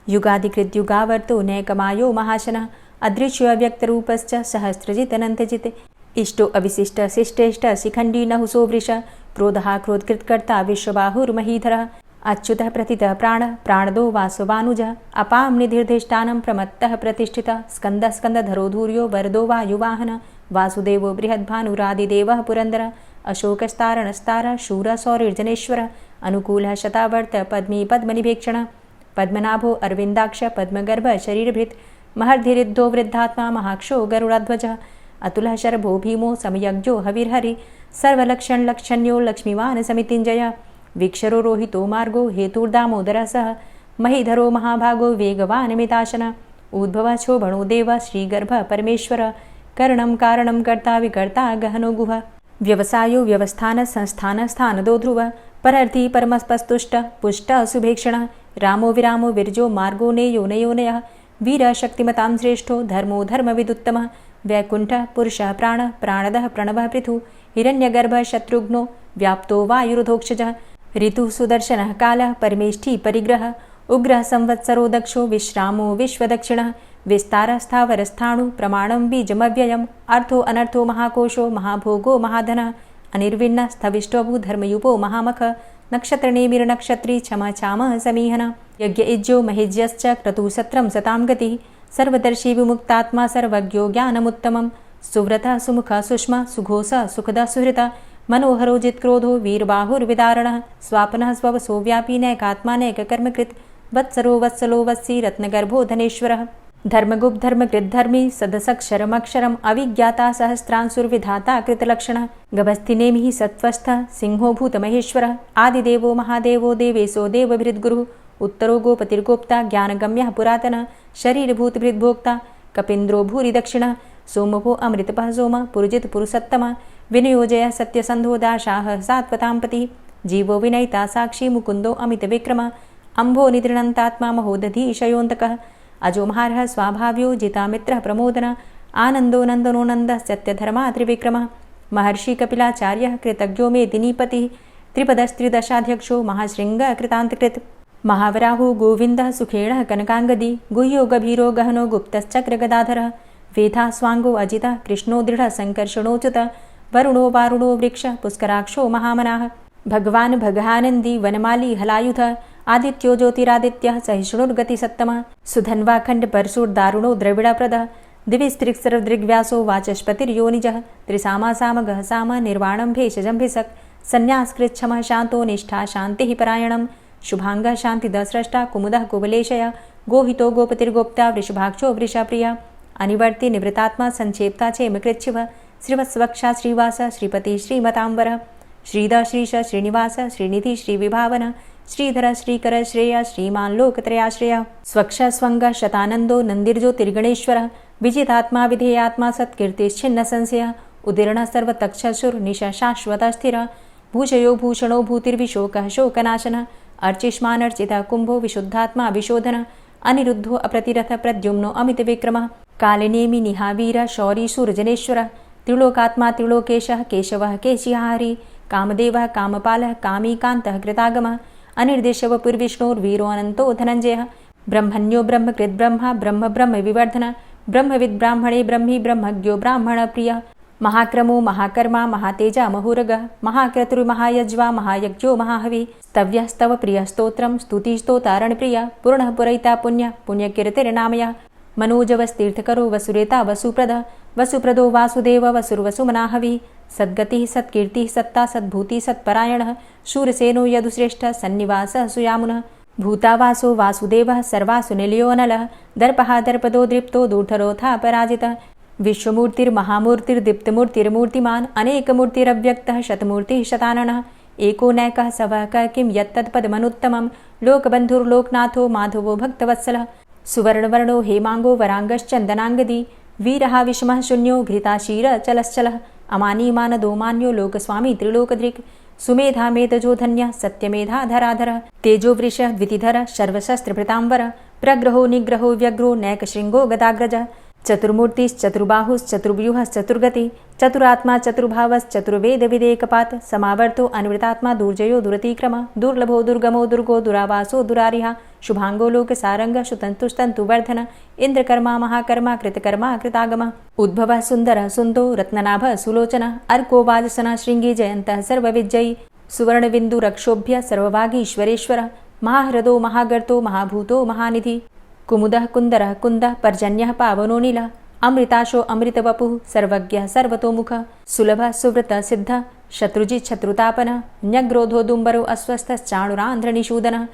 युगादिकृद्युगावर्तो नैकमायो महाशनः अदृश्योऽव्यक्तरूपश्च सहस्रजितनन्तजित् इष्टो अविशिष्ट शिष्टेष्ट शिखण्डी नहुसो वृष क्रोधः क्रोधकृत्कर्ता विश्वबाहुर्महीधरः अच्युतः प्रतितः प्राणः प्राणदो वासवानुजः अपां निधिर्धिष्ठानं प्रमत्तः प्रतिष्ठितः स्कन्दः स्कन्दधरो धूर्यो वरदो वायुवाहनः वासुदेवो बृहद्भानुरादिदेवः पुरन्दरः अशोकस्तारणस्तारः शूरः सौरिर्जनेश्वरः अनुकूलः शतावर्त पद्मी पद्मनिभेक्षणः पद्मनाभो अरविन्दाक्ष पद्मगर्भ शरीरभृत् महर्धिरिद्धो वृद्धात्मा महाक्षो गरुडाध्वजः अतुलः शरभो भीमो समयज्ञो हविर्हरि सर्वलक्षणलक्षण्यो लक्ष्मीवान् समितिञ्जय वीक्षरो रोहितो मार्गो हेतुर्दामोदरः सह महीधरो महाभागो वेगवान् मिताशनः उद्भवः शोभणो देव श्रीगर्भ परमेश्वर करणं कारणं कर्ता विकर्ता गहनो गुह व्यवसायो व्यवस्थान संस्थान स्थानदो ध्रुव परर्थी परमस्पस्तुष्ट पुष्ट सुभेक्षणः रामो विरामो विरजो मार्गो नेयो नयोनयः वीर शक्तिमतां श्रेष्ठो धर्मो धर्मविदुत्तमः वैकुण्ठः पुरुषः प्राणः प्राणदः प्रणवः पृथु हिरण्यगर्भः शत्रुघ्नो व्याप्तो वायुरुधोक्षजः ऋतुः सुदर्शनः कालः परमेष्ठी परिग्रहः उग्रः संवत्सरो दक्षो विश्रामो विश्वदक्षिणः विस्तारः स्थावरस्थाणु प्रमाणं बीजमव्ययम् अर्थो अनर्थो महाकोशो महाभोगो महाधनः अनिर्विण्णः स्थविष्टोभू धर्मयुपो महामख नक्षत्रनेमिर्नक्षत्री क्षमा चामः समीहनः यज्ञ इज्यो महेज्यश्च क्रतुसत्रं सतां गतिः सर्वदर्शी विमुक्तात्मा सर्वज्ञो ज्ञानमुत्तमं सुव्रतः सुमुखः सुष्मा सुघोषः सुखदः सुहृतः मनोहरो जित्क्रोधो वीरबाहुर्विदारणः स्वापनः स्ववसो व्यापी नैकात्मा नैककर्मकृत् वत्सरो वत्सलो वत्सी रत्नगर्भो धनेश्वरः धर्मगुप्त धर्मकृत धर्मी सदसक्षरमक्षरम अविज्ञाता सहस्रांसुर्विधाता कृतलक्षण गभस्तिनेमि सत्वस्थ सिंहो भूत महेश्वर आदिदेवो महादेवो देवेशो देवभृद्गुरुः उत्तरो गोपतिर्गोप्ता ज्ञानगम्यः पुरातन शरीरभूतभृद्भोक्ता कपीन्द्रो भूरि दक्षिण सोमभो अमृतपः सोम पुरुजित पुरुषोत्तम विनियोजय सत्यसन्धो दाशाः सात्वतां पतिः जीवो विनयिता साक्षी मुकुन्दो अमितविक्रम अम्भो निद्रणन्तात्मा महोदधीशयोऽन्तकः अजो महारः स्वाभाव्यो जितामित्रः प्रमोदन आनन्दो नन्दनो नन्दः सत्यधर्मा त्रिविक्रमः महर्षि कपिलाचार्यः कृतज्ञो मेदिनीपतिः त्रिपदस्त्रिदशाध्यक्षो महाशृङ्गः कृतान्तकृत् महावराहो गोविन्दः सुखेणः कनकाङ्गदी गुह्यो गभीरो गहनो गुप्तश्चक्रगदाधरः वेधा स्वाङ्गो अजितः कृष्णो दृढः सङ्कर्षणोच्युतः वरुणो वारुणो वृक्षः पुष्कराक्षो महामनाः भगवान् भगानन्दी वनमाली हलायुधः आदित्यो ज्योतिरादित्यः सहिष्णुर्गतिसत्तमः सुधन्वाखण्ड परशुर्दारुणो द्रविडप्रदः दिविस्त्रिक्सरदृग्व्यासो वाचस्पतिर्योनिजः त्रिसामासामगः साम निर्वाणं भेषजम्भिषक् सन्न्यासकृच्छमः शान्तो निष्ठा शान्तिः परायणं शुभाङ्गः शान्तिदस्रष्टा कुमुदः कुवलेशय गोहितो गोपतिर्गोप्ता वृषभाक्षो वृषप्रियः अनिवर्ति निवृतात्मा संक्षेप्ता चेमकृच्छिवः श्रीवत्सवक्षा श्रीवास श्रीपति श्रीमतांबर श्रीद श्रीश श्रीनिवास श्रीनिधि श्रीविभावन श्रीधर श्रीकर श्रेय श्रीमान् लोकत्रयाश्रय स्वक्ष स्वंग शतानंदो नंदिर्ज्योतिर्गणेश्वर विजितात्मा विधेयात्मा सत्कीर्तिश्छिन्न संशय उदीर्ण सर्वतक्षसुर निश शाश्वत स्थिर भूषयो भूषणो भूतिर्विशोकः शोकनाशन अर्चिष्मानर्चितः कुंभो विशुद्धात्मा विशोधन अनिरुद्धो अप्रतिरथ प्रद्युम्नो अमित विक्रमः कालिनेमि निहावीर शौरी सूरजनेश्वर त्रिलोकात्मा त्रिलोकेशः केशवः केशिहारी कामदेवः कामपालः कामीकान्तः कृतागमः अनिर्देशव पुर्विष्णोर्वीरो अनन्तो धनञ्जयः ब्रह्मण्यो ब्रह्मकृत् ब्रह्मा ब्रह्म ब्रह्म विवर्धन ब्रह्मविद् ब्राह्मणे ब्रह्मी ब्रह्मज्ञो ब्राह्मणप्रियः महाक्रमो महाकर्मा महातेजा महोरगः महाक्रतुर्महायज्वा महायज्ञो महाहवि स्तव्यः स्तव प्रियः स्तोत्रं स्तुतिस्तोतारणप्रियः पूर्णः पुरैता पुण्यः पुण्यकीर्तिर्नामयः मनोजवस्तीर्थकरो वसुरेता वसुप्रद वसुप्रदो वासुदेव वसुर्वसुमनाहवि सद्गतिः सत्कीर्तिः सत्ता सद्भूति सत्परायणः शूरसेनो यदुश्रेष्ठः सन्निवासः सुयामुनः भूतावासो वासुदेवः सर्वासु निलयोऽनलः दर्पः दर्पदो दृप्तो दूढरोथा पराजितः विश्वमूर्तिर्महामूर्तिर्दीप्तमूर्तिर्मूर्तिमान् अनेकमूर्तिरव्यक्तः शतमूर्तिः शताननः एको नैकः सवकः किं यत्तत्पदमनुत्तमं लोकबन्धुर्लोकनाथो माधवो भक्तवत्सलः सुवर्णवर्णो हेमांगो वरांगश्चन्दनांगदी वीरः विषमः शून्यो घृताशीर चलश्चलः अमानीमानदो मान्यो लोकस्वामी त्रिलोकधृक् सुमेधा मेधजो धन्यः सत्यमेधा धराधरः तेजो वृषः द्वितिधरः सर्वशस्त्रभृतांबरः प्रग्रहो निग्रहो व्यग्रो नैकशृङ्गो गदाग्रजः चतुर्मूर्तिश्चतुर्बाहुश्चतुर्व्यूहश्चतुर्गति चतुरात्मा चतुर्भावश्चतुर्वेदविदेकपात् समावर्तो अनिवृतात्मा दुर्जयो दुरतिक्रम दुर्लभो दुर्गमो दुर्गो दुरावासो दुरारिः शुभांगो लोकसारंग शुतन्तुस्तन्तुवर्धन इंद्रकर्मा महाकर्मा कृतकर्मा कृतागम उद्भवः सुन्दरः सुन्दो रत्ननाभः सुलोचनः अर्को वाजसनः शृङ्गी जयन्तः सर्वविजयी सुवर्णबिन्दुरक्षोभ्य सर्वभागीश्वरेश्वरः महाह्रदो महागर्तो महाभूतो महानिधि कुमुदः कुन्दरः कुन्दः पर्जन्यः पावनो नीलः अमृताशो अमृतवपुः सर्वज्ञः सर्वतोमुखः सुलभः सुव्रतः सिद्धः शत्रुजित् शत्रुतापनः न्यग्रोधो दुम्बरो अस्वस्थश्चाणुरान्ध्रनिषूदनः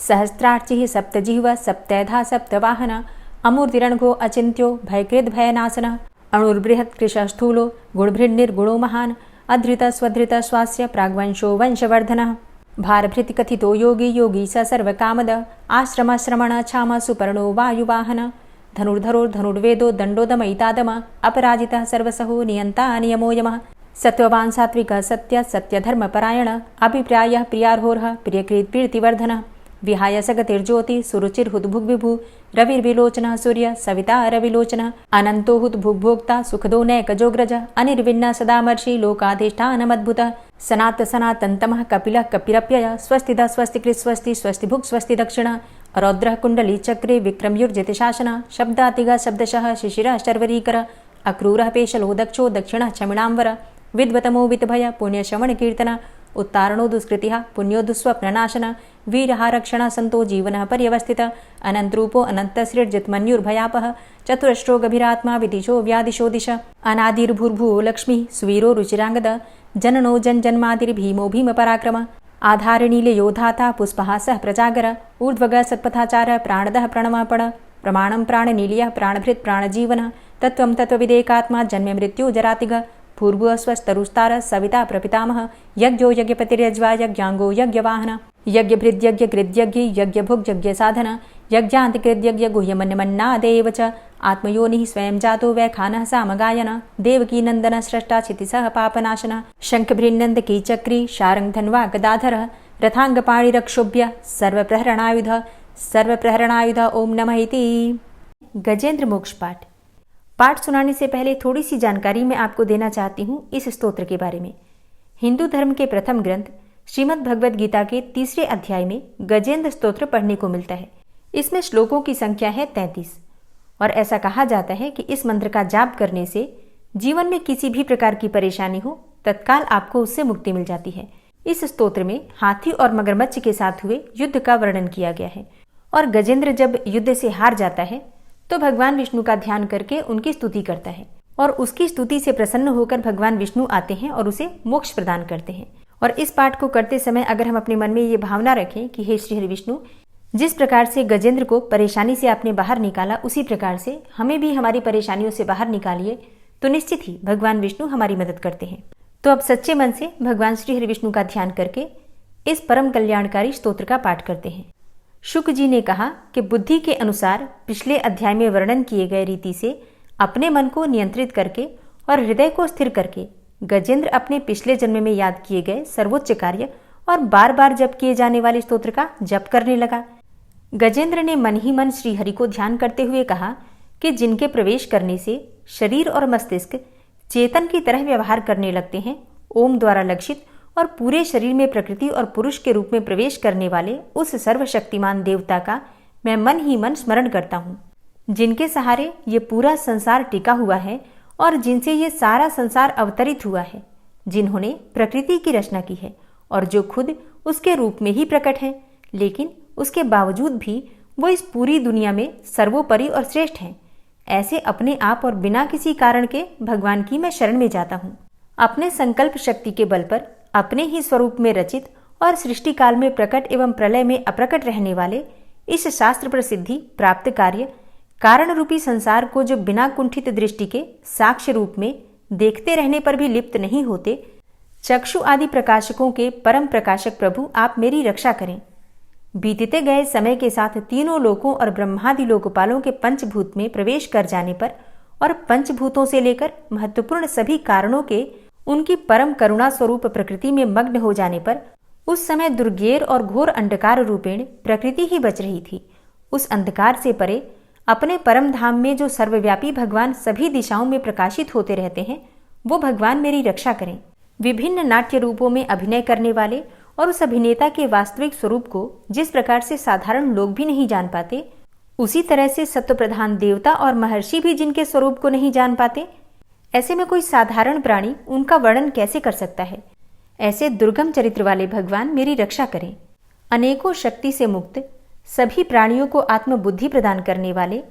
सहस्रार्चिः सप्तजिह्वः सप्तैधा सप्तवाहनः अमूर्तिरणघो अचिन्त्यो भयकृद्भयनाशनः अणुर्बृहत्कृशः स्थूलो गुणभृन्निर्गुणो महान् अधृतः स्वधृतः स्वास्य प्राग्वंशो वंशवर्धनः भारभृतिकथितो योगी योगी स सर्वकामद आश्रमश्रमण क्षाम सुपर्णो वायुवाहन धनुर्धरो धनुर्वेदो दण्डोदमयितादम अपराजितः सर्वसहो नियन्ता नियमो यमः सत्त्ववान् सात्विकः सत्य सत्यधर्मपरायण अभिप्रायः प्रियार्होरः प्रियकृत्प्रीतिवर्धनः विहाय सगतिर्ज्योति सुरुचिर्हुद्भुग्विभु रविर्विलोचनः सूर्य सविता रविलोचनः अनन्तो हुद्भुग्भोक्ता सुखदो नैकजोग्रज अनिर्विण्ण सदामर्षि लोकाधिष्ठानमद्भुतः सनात सनातन्तमः कपिलः कपिरप्ययः स्वस्तिदा स्वस्तिकृत् स्वस्ति स्वस्तिभुक् स्वस्ति दक्षिणः रौद्रः कुण्डली चक्रे विक्रमयुर्जितशासनः शब्दातिगः शब्दशः शिशिरः शर्वरीकरः अक्रूरः पेशलो दक्षो दक्षिणः क्षमिणाम्बर विद्वतमो वितभय पुण्यश्रवणकीर्तन उत्तारणो दुष्कृतिः पुण्यो दुःस्वप्ननाशन वीरः रक्षणः सन्तो जीवनः पर्यवस्थितः अनन्तरूपो अनन्तसृर्जितमन्युर्भयापः चतुरश्रो गभीरात्मा विदिशो व्यादिशो दिश अनादिर्भूर्भुवो लक्ष्मीः सुवीरो रुचिराङ्गद जननो जन्मादिर्भीमो भीमपराक्रम आधारनीलयोधाता पुष्पः सः प्रजागर ऊर्ध्वगः सत्पथाचारः प्राणदः प्रणमापण प्रमाणं प्राणनीलियः प्राणभृत् प्राणजीवनः तत्त्वं तत्त्वविदेकात्मा जन्म मृत्यु जरातिग पूर्वस्वस्तरुस्तार सविता प्रपितामह यज्ञो यज्ञपतिर्यज्वा यज्ञांगो यज्ञवाहन यज्ञभृद्यज्ञकृद्यज्ञ यज्ञभुक् यज्ञसाधन यज्ञान्तिकृद्यज्ञ गुह्यमन्यमन्नादेव च आत्मयोनिः स्वयं जातो वैखानः सामगायन देवकी नंदन स्रष्टा क्षितिसः पापनाशनः शंखभृन्नन्दकी चक्री शारङ्गधन्वा गदाधरः रथांगपाणिरक्षोभ्य सर्वप्रहरणायुध ओम नमः इति। गजेंद्र मोक्ष पाठ। पाठ सुनाने से पहले थोड़ी सी जानकारी मैं आपको देना चाहती हूँ इस स्तोत्र के बारे में। हिंदू धर्म के प्रथम ग्रंथ श्रीमद् भगवद गीता के 3 अध्याय में गजेंद्र स्तोत्र पढ़ने को मिलता है। इसमें श्लोकों की संख्या है 33 और ऐसा कहा जाता है कि इस मंत्र का जाप करने से जीवन में किसी भी प्रकार की परेशानी हो तत्काल आपको उससे मुक्ति मिल जाती है। इस स्तोत्र में हाथी और मगरमच्छ के साथ हुए युद्ध का वर्णन किया गया है और गजेंद्र जब युद्ध से हार जाता है तो भगवान विष्णु का ध्यान करके उनकी स्तुति करता है और उसकी स्तुति से प्रसन्न होकर भगवान विष्णु आते हैं और उसे मोक्ष प्रदान करते हैं। और इस पाठ को करते समय अगर हम अपने मन में ये भावना रखें कि हे श्री हरि विष्णु, जिस प्रकार से गजेंद्र को परेशानी से आपने बाहर निकाला उसी प्रकार से हमें भी हमारी परेशानियों से बाहर निकालिए, तो निश्चित ही भगवान विष्णु हमारी मदद करते हैं। तो अब सच्चे मन से भगवान श्री हरि विष्णु का ध्यान करके इस परम कल्याणकारी स्तोत्र का पाठ करते हैं। शुक जी ने कहा कि बुद्धि के अनुसार पिछले अध्याय में वर्णन किए गए रीति से अपने मन को नियंत्रित करके और हृदय को स्थिर करके गजेंद्र अपने पिछले जन्म में याद किए गए सर्वोच्च कार्य और बार बार जप किए जाने वाले स्तोत्र का जप करने लगा। गजेंद्र ने मन ही मन श्री हरि को ध्यान करते हुए कहा कि जिनके प्रवेश करने से शरीर और मस्तिष्क चेतन की तरह व्यवहार करने लगते हैं, ओम द्वारा लक्षित और पूरे शरीर में प्रकृति और पुरुष के रूप में प्रवेश करने वाले उस सर्वशक्तिमान देवता का मैं मन ही मन स्मरण करता हूँ, जिनके सहारे ये पूरा संसार टिका हुआ है और जिनसे ये सारा संसार अवतरित हुआ है, जिन्होंने प्रकृति की रचना की है और जो खुद उसके रूप में ही प्रकट है, लेकिन उसके बावजूद भी वो इस पूरी दुनिया में सर्वोपरि और श्रेष्ठ हैं। ऐसे अपने आप और बिना किसी कारण के भगवान की मैं शरण में जाता हूँ। अपने संकल्प शक्ति के बल पर अपने ही स्वरूप में रचित और सृष्टि काल में प्रकट एवं प्रलय में अप्रकट रहने वाले इस शास्त्र प्रसिद्धि प्राप्त कार्य कारण रूपी संसार को जो बिना कुंठित दृष्टि के साक्ष्य रूप में देखते रहने पर भी लिप्त नहीं होते, चक्षु आदि प्रकाशकों के परम प्रकाशक प्रभु आप मेरी रक्षा करें। बीतते गए समय के साथ तीनों लोकों और ब्रह्मादि लोकपालों के पंचभूत में प्रवेश कर जाने पर और पंचभूतों से लेकर महत्वपूर्ण सभी कारणों के उनकी परम करुणा स्वरूप प्रकृति में मग्न हो जाने पर उस समय दुर्गेर और घोर अंधकार रूपेण प्रकृति ही बच रही थी। उस अंधकार से परे अपने परम धाम में जो सर्वव्यापी भगवान सभी दिशाओं में प्रकाशित होते रहते हैं, वो भगवान मेरी रक्षा करें। विभिन्न नाट्य रूपों में अभिनय करने वाले और उस अभिनेता के वास्तविक स्वरूप को जिस प्रकार से साधारण लोग भी नहीं जान पाते, उसी तरह से सत्व प्रधान देवता और महर्षि भी जिनके स्वरूप को नहीं जान पाते, ऐसे में कोई साधारण प्राणी उनका वर्णन कैसे कर सकता है। ऐसे दुर्गम चरित्र वाले भगवान मेरी रक्षा करें। अनेकों शक्ति से मुक्त, सभी प्राणियों को आत्मबुद्धि प्रदान करने वाले,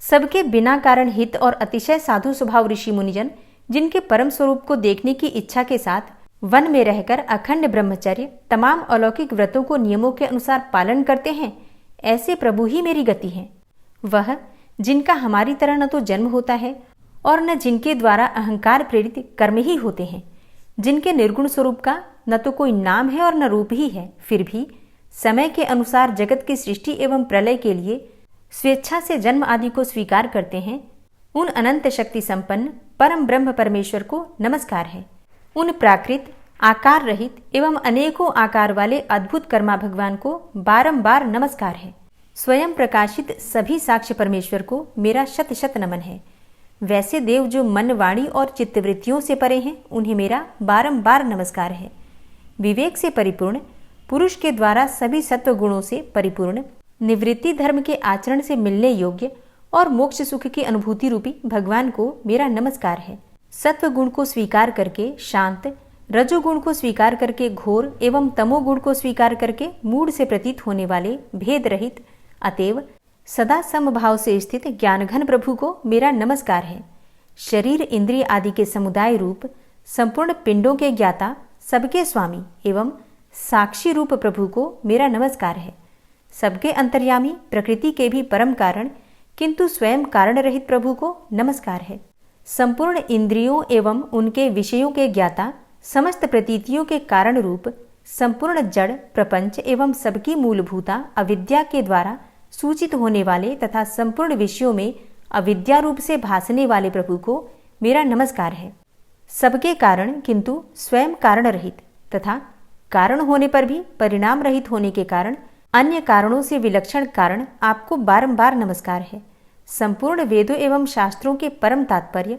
सबके बिना कारण हित और अतिशय साधु स्वभाव ऋषि मुनिजन जिनके परम स्वरूप को देखने की इच्छा के साथ वन में रहकर अखंड ब्रह्मचर्य तमाम अलौकिक व्रतों को नियमों के अनुसार पालन करते हैं, ऐसे प्रभु ही मेरी गति है। वह जिनका हमारी तरह न तो जन्म होता है और न जिनके द्वारा अहंकार प्रेरित कर्म ही होते हैं, जिनके निर्गुण स्वरूप का न तो कोई नाम है और न रूप ही है, फिर भी समय के अनुसार जगत की सृष्टि एवं प्रलय के लिए स्वेच्छा से जन्म आदि को स्वीकार करते हैं, उन अनंत शक्ति संपन्न परम ब्रह्म परमेश्वर को नमस्कार है। उन प्राकृत आकार रहित एवं अनेकों आकार वाले अद्भुत कर्मा भगवान को बारंबार नमस्कार है। स्वयं प्रकाशित सभी साक्ष्य परमेश्वर को मेरा शत शत नमन है। वैसे देव जो मन वाणी और चित्तवृत्तियों से परे हैं, उन्हें मेरा बारंबार नमस्कार है। विवेक से परिपूर्ण, पुरुष के द्वारा सभी सत्व गुणों से परिपूर्ण, निवृत्ति धर्म के आचरण से मिलने योग्य और मोक्ष सुख की अनुभूति रूपी भगवान को मेरा नमस्कार है। सत्व गुण को स्वीकार करके शांत, रजोगुण को स्वीकार करके घोर एवं तमोगुण को स्वीकार करके मूढ़ से प्रतीत होने वाले भेद रहित, अतएव सदा समभाव से स्थित ज्ञानघन प्रभु को मेरा नमस्कार है। शरीर इंद्रिय आदि के समुदाय रूप संपूर्ण पिंडों के ज्ञाता, सबके स्वामी एवं साक्षी रूप प्रभु को मेरा नमस्कार है। सबके अंतर्यामी, प्रकृति के भी परम कारण, किंतु स्वयं कारण रहित प्रभु को नमस्कार है। संपूर्ण इंद्रियों एवं उनके विषयों के ज्ञाता, समस्त प्रतीतियों के कारण रूप, संपूर्ण जड़ प्रपंच एवं सबकी मूलभूता अविद्या के द्वारा सूचित होने वाले तथा संपूर्ण विषयों में अविद्या रूप से भासने वाले प्रभु को मेरा नमस्कार है। सबके कारण किंतु स्वयं कारण रहित तथा कारण होने पर भी परिणाम रहित होने के कारण अन्य कारणों से विलक्षण कारण आपको बारंबार नमस्कार है। संपूर्ण वेदों एवं शास्त्रों के परम तात्पर्य,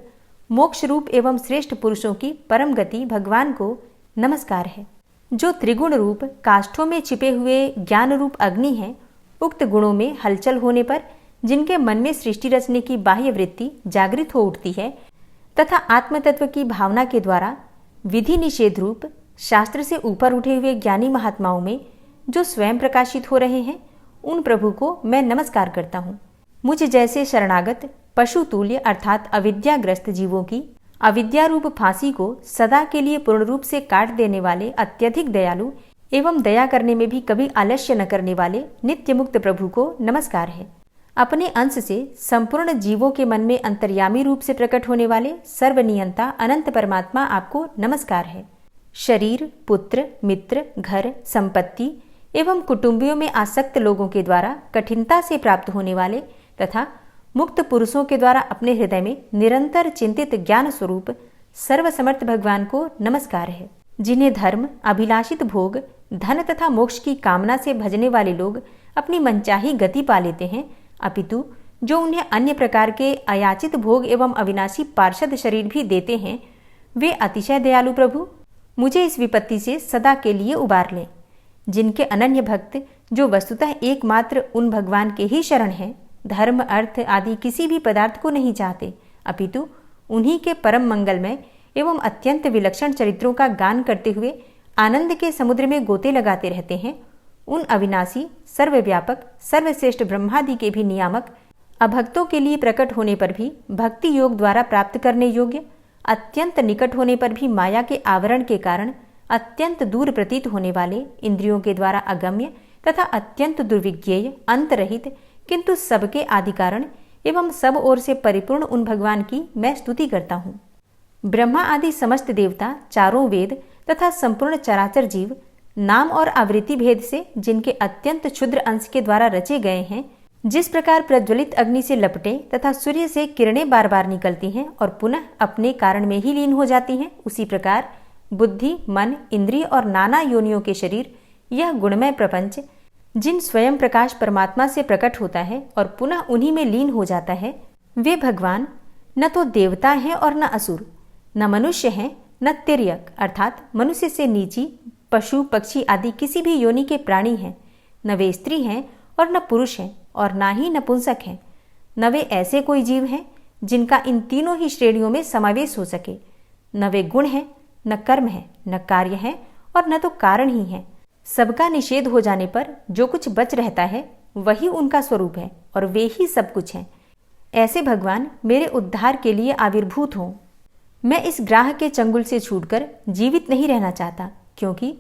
मोक्ष रूप एवं श्रेष्ठ पुरुषों की परम गति भगवान को नमस्कार है। जो त्रिगुण रूप काष्ठों में छिपे हुए ज्ञान रूप अग्नि है, उक्त गुणों में हलचल होने पर जिनके मन में सृष्टि रचने की बाह्य वृत्ति जागृत हो उठती है तथा आत्मतत्व की भावना के द्वारा विधि निषेध रूप शास्त्र से ऊपर उठे हुए ज्ञानी महात्माओं में जो स्वयं प्रकाशित हो रहे हैं, उन प्रभु को मैं नमस्कार करता हूँ। मुझ जैसे शरणागत पशु तुल्य अर्थात अविद्याग्रस्त जीवों की अविद्या रूप फांसी को सदा के लिए पूर्ण रूप से काट देने वाले अत्यधिक दयालु एवं दया करने में भी कभी आलस्य न करने वाले नित्य मुक्त प्रभु को नमस्कार है। अपने अंश से संपूर्ण जीवों के मन में अंतर्यामी रूप से प्रकट होने वाले सर्वनियंता अनंत परमात्मा आपको नमस्कार है। शरीर, पुत्र, मित्र, घर, संपत्ति एवं कुटुंबियों में आसक्त लोगों के द्वारा कठिनता से प्राप्त होने वाले तथा मुक्त पुरुषों के द्वारा अपने हृदय में निरंतर चिंतित ज्ञान स्वरूप सर्वसमर्थ भगवान को नमस्कार है। जिन्हें धर्म, अभिलाषित भोग, धन तथा मोक्ष की कामना से भजने वाले लोग अपनी मनचाही गति पा लेते हैं, अपितु जो उन्हें अन्य प्रकार के अयाचित भोग एवं अविनाशी पार्षद शरीर भी देते हैं, वे अतिशय दयालु प्रभु मुझे इस विपत्ति से सदा के लिए उबार लें। जिनके अनन्य भक्त जो वस्तुतः एकमात्र उन भगवान के ही शरण हैं, धर्म, अर्थ आदि किसी भी पदार्थ को नहीं चाहते, अपितु उन्हीं के परम मंगलमय एवं अत्यंत विलक्षण चरित्रों का गान करते हुए आनंद के समुद्र में गोते लगाते रहते हैं, उन अविनाशी, सर्वव्यापक, सर्वश्रेष्ठ ब्रह्मादि के भी नियामक, अभक्तों के लिए प्रकट होने पर भी भक्ति योग द्वारा प्राप्त करने योग्य, अत्यंत निकट होने पर भी माया के आवरण के कारण अत्यंत दूर प्रतीत होने वाले, इंद्रियों के द्वारा अगम्य तथा अत्यंत दुर्विज्ञेय, अंतरहित किंतु सबके आदि कारण एवं सब ओर से परिपूर्ण उन भगवान की मैं स्तुति करता हूँ। ब्रह्मा आदि समस्त देवता, चारों वेद तथा संपूर्ण चराचर जीव नाम और आवृत्ति भेद से जिनके अत्यंत क्षुद्र अंश के द्वारा रचे गए हैं, जिस प्रकार प्रज्वलित अग्नि से लपटे तथा सूर्य से किरणें बार बार निकलती हैं और पुनः अपने कारण में ही लीन हो जाती हैं, उसी प्रकार बुद्धि, मन, इंद्रिय और नाना योनियों के शरीर, यह गुणमय प्रपंच जिन स्वयं प्रकाश परमात्मा से प्रकट होता है और पुनः उन्हीं में लीन हो जाता है, वे भगवान न तो देवता हैं और न असुर, न मनुष्य हैं न तिर्यक अर्थात मनुष्य से नीची, पशु, पक्षी आदि किसी भी योनि के प्राणी हैं, न वे स्त्री हैं और न पुरुष हैं और ना ही नपुंसक हैं, न वे ऐसे कोई जीव हैं जिनका इन तीनों ही श्रेणियों में समावेश हो सके, न वे गुण हैं, न कर्म है, न कार्य है और न तो कारण ही है। सबका निषेध हो जाने पर जो कुछ बच रहता है वही उनका स्वरूप है और वे ही सब कुछ हैं। ऐसे भगवान मेरे उद्धार के लिए आविर्भूत हों। मैं इस ग्राह के चंगुल से छूटकर जीवित नहीं रहना चाहता, क्योंकि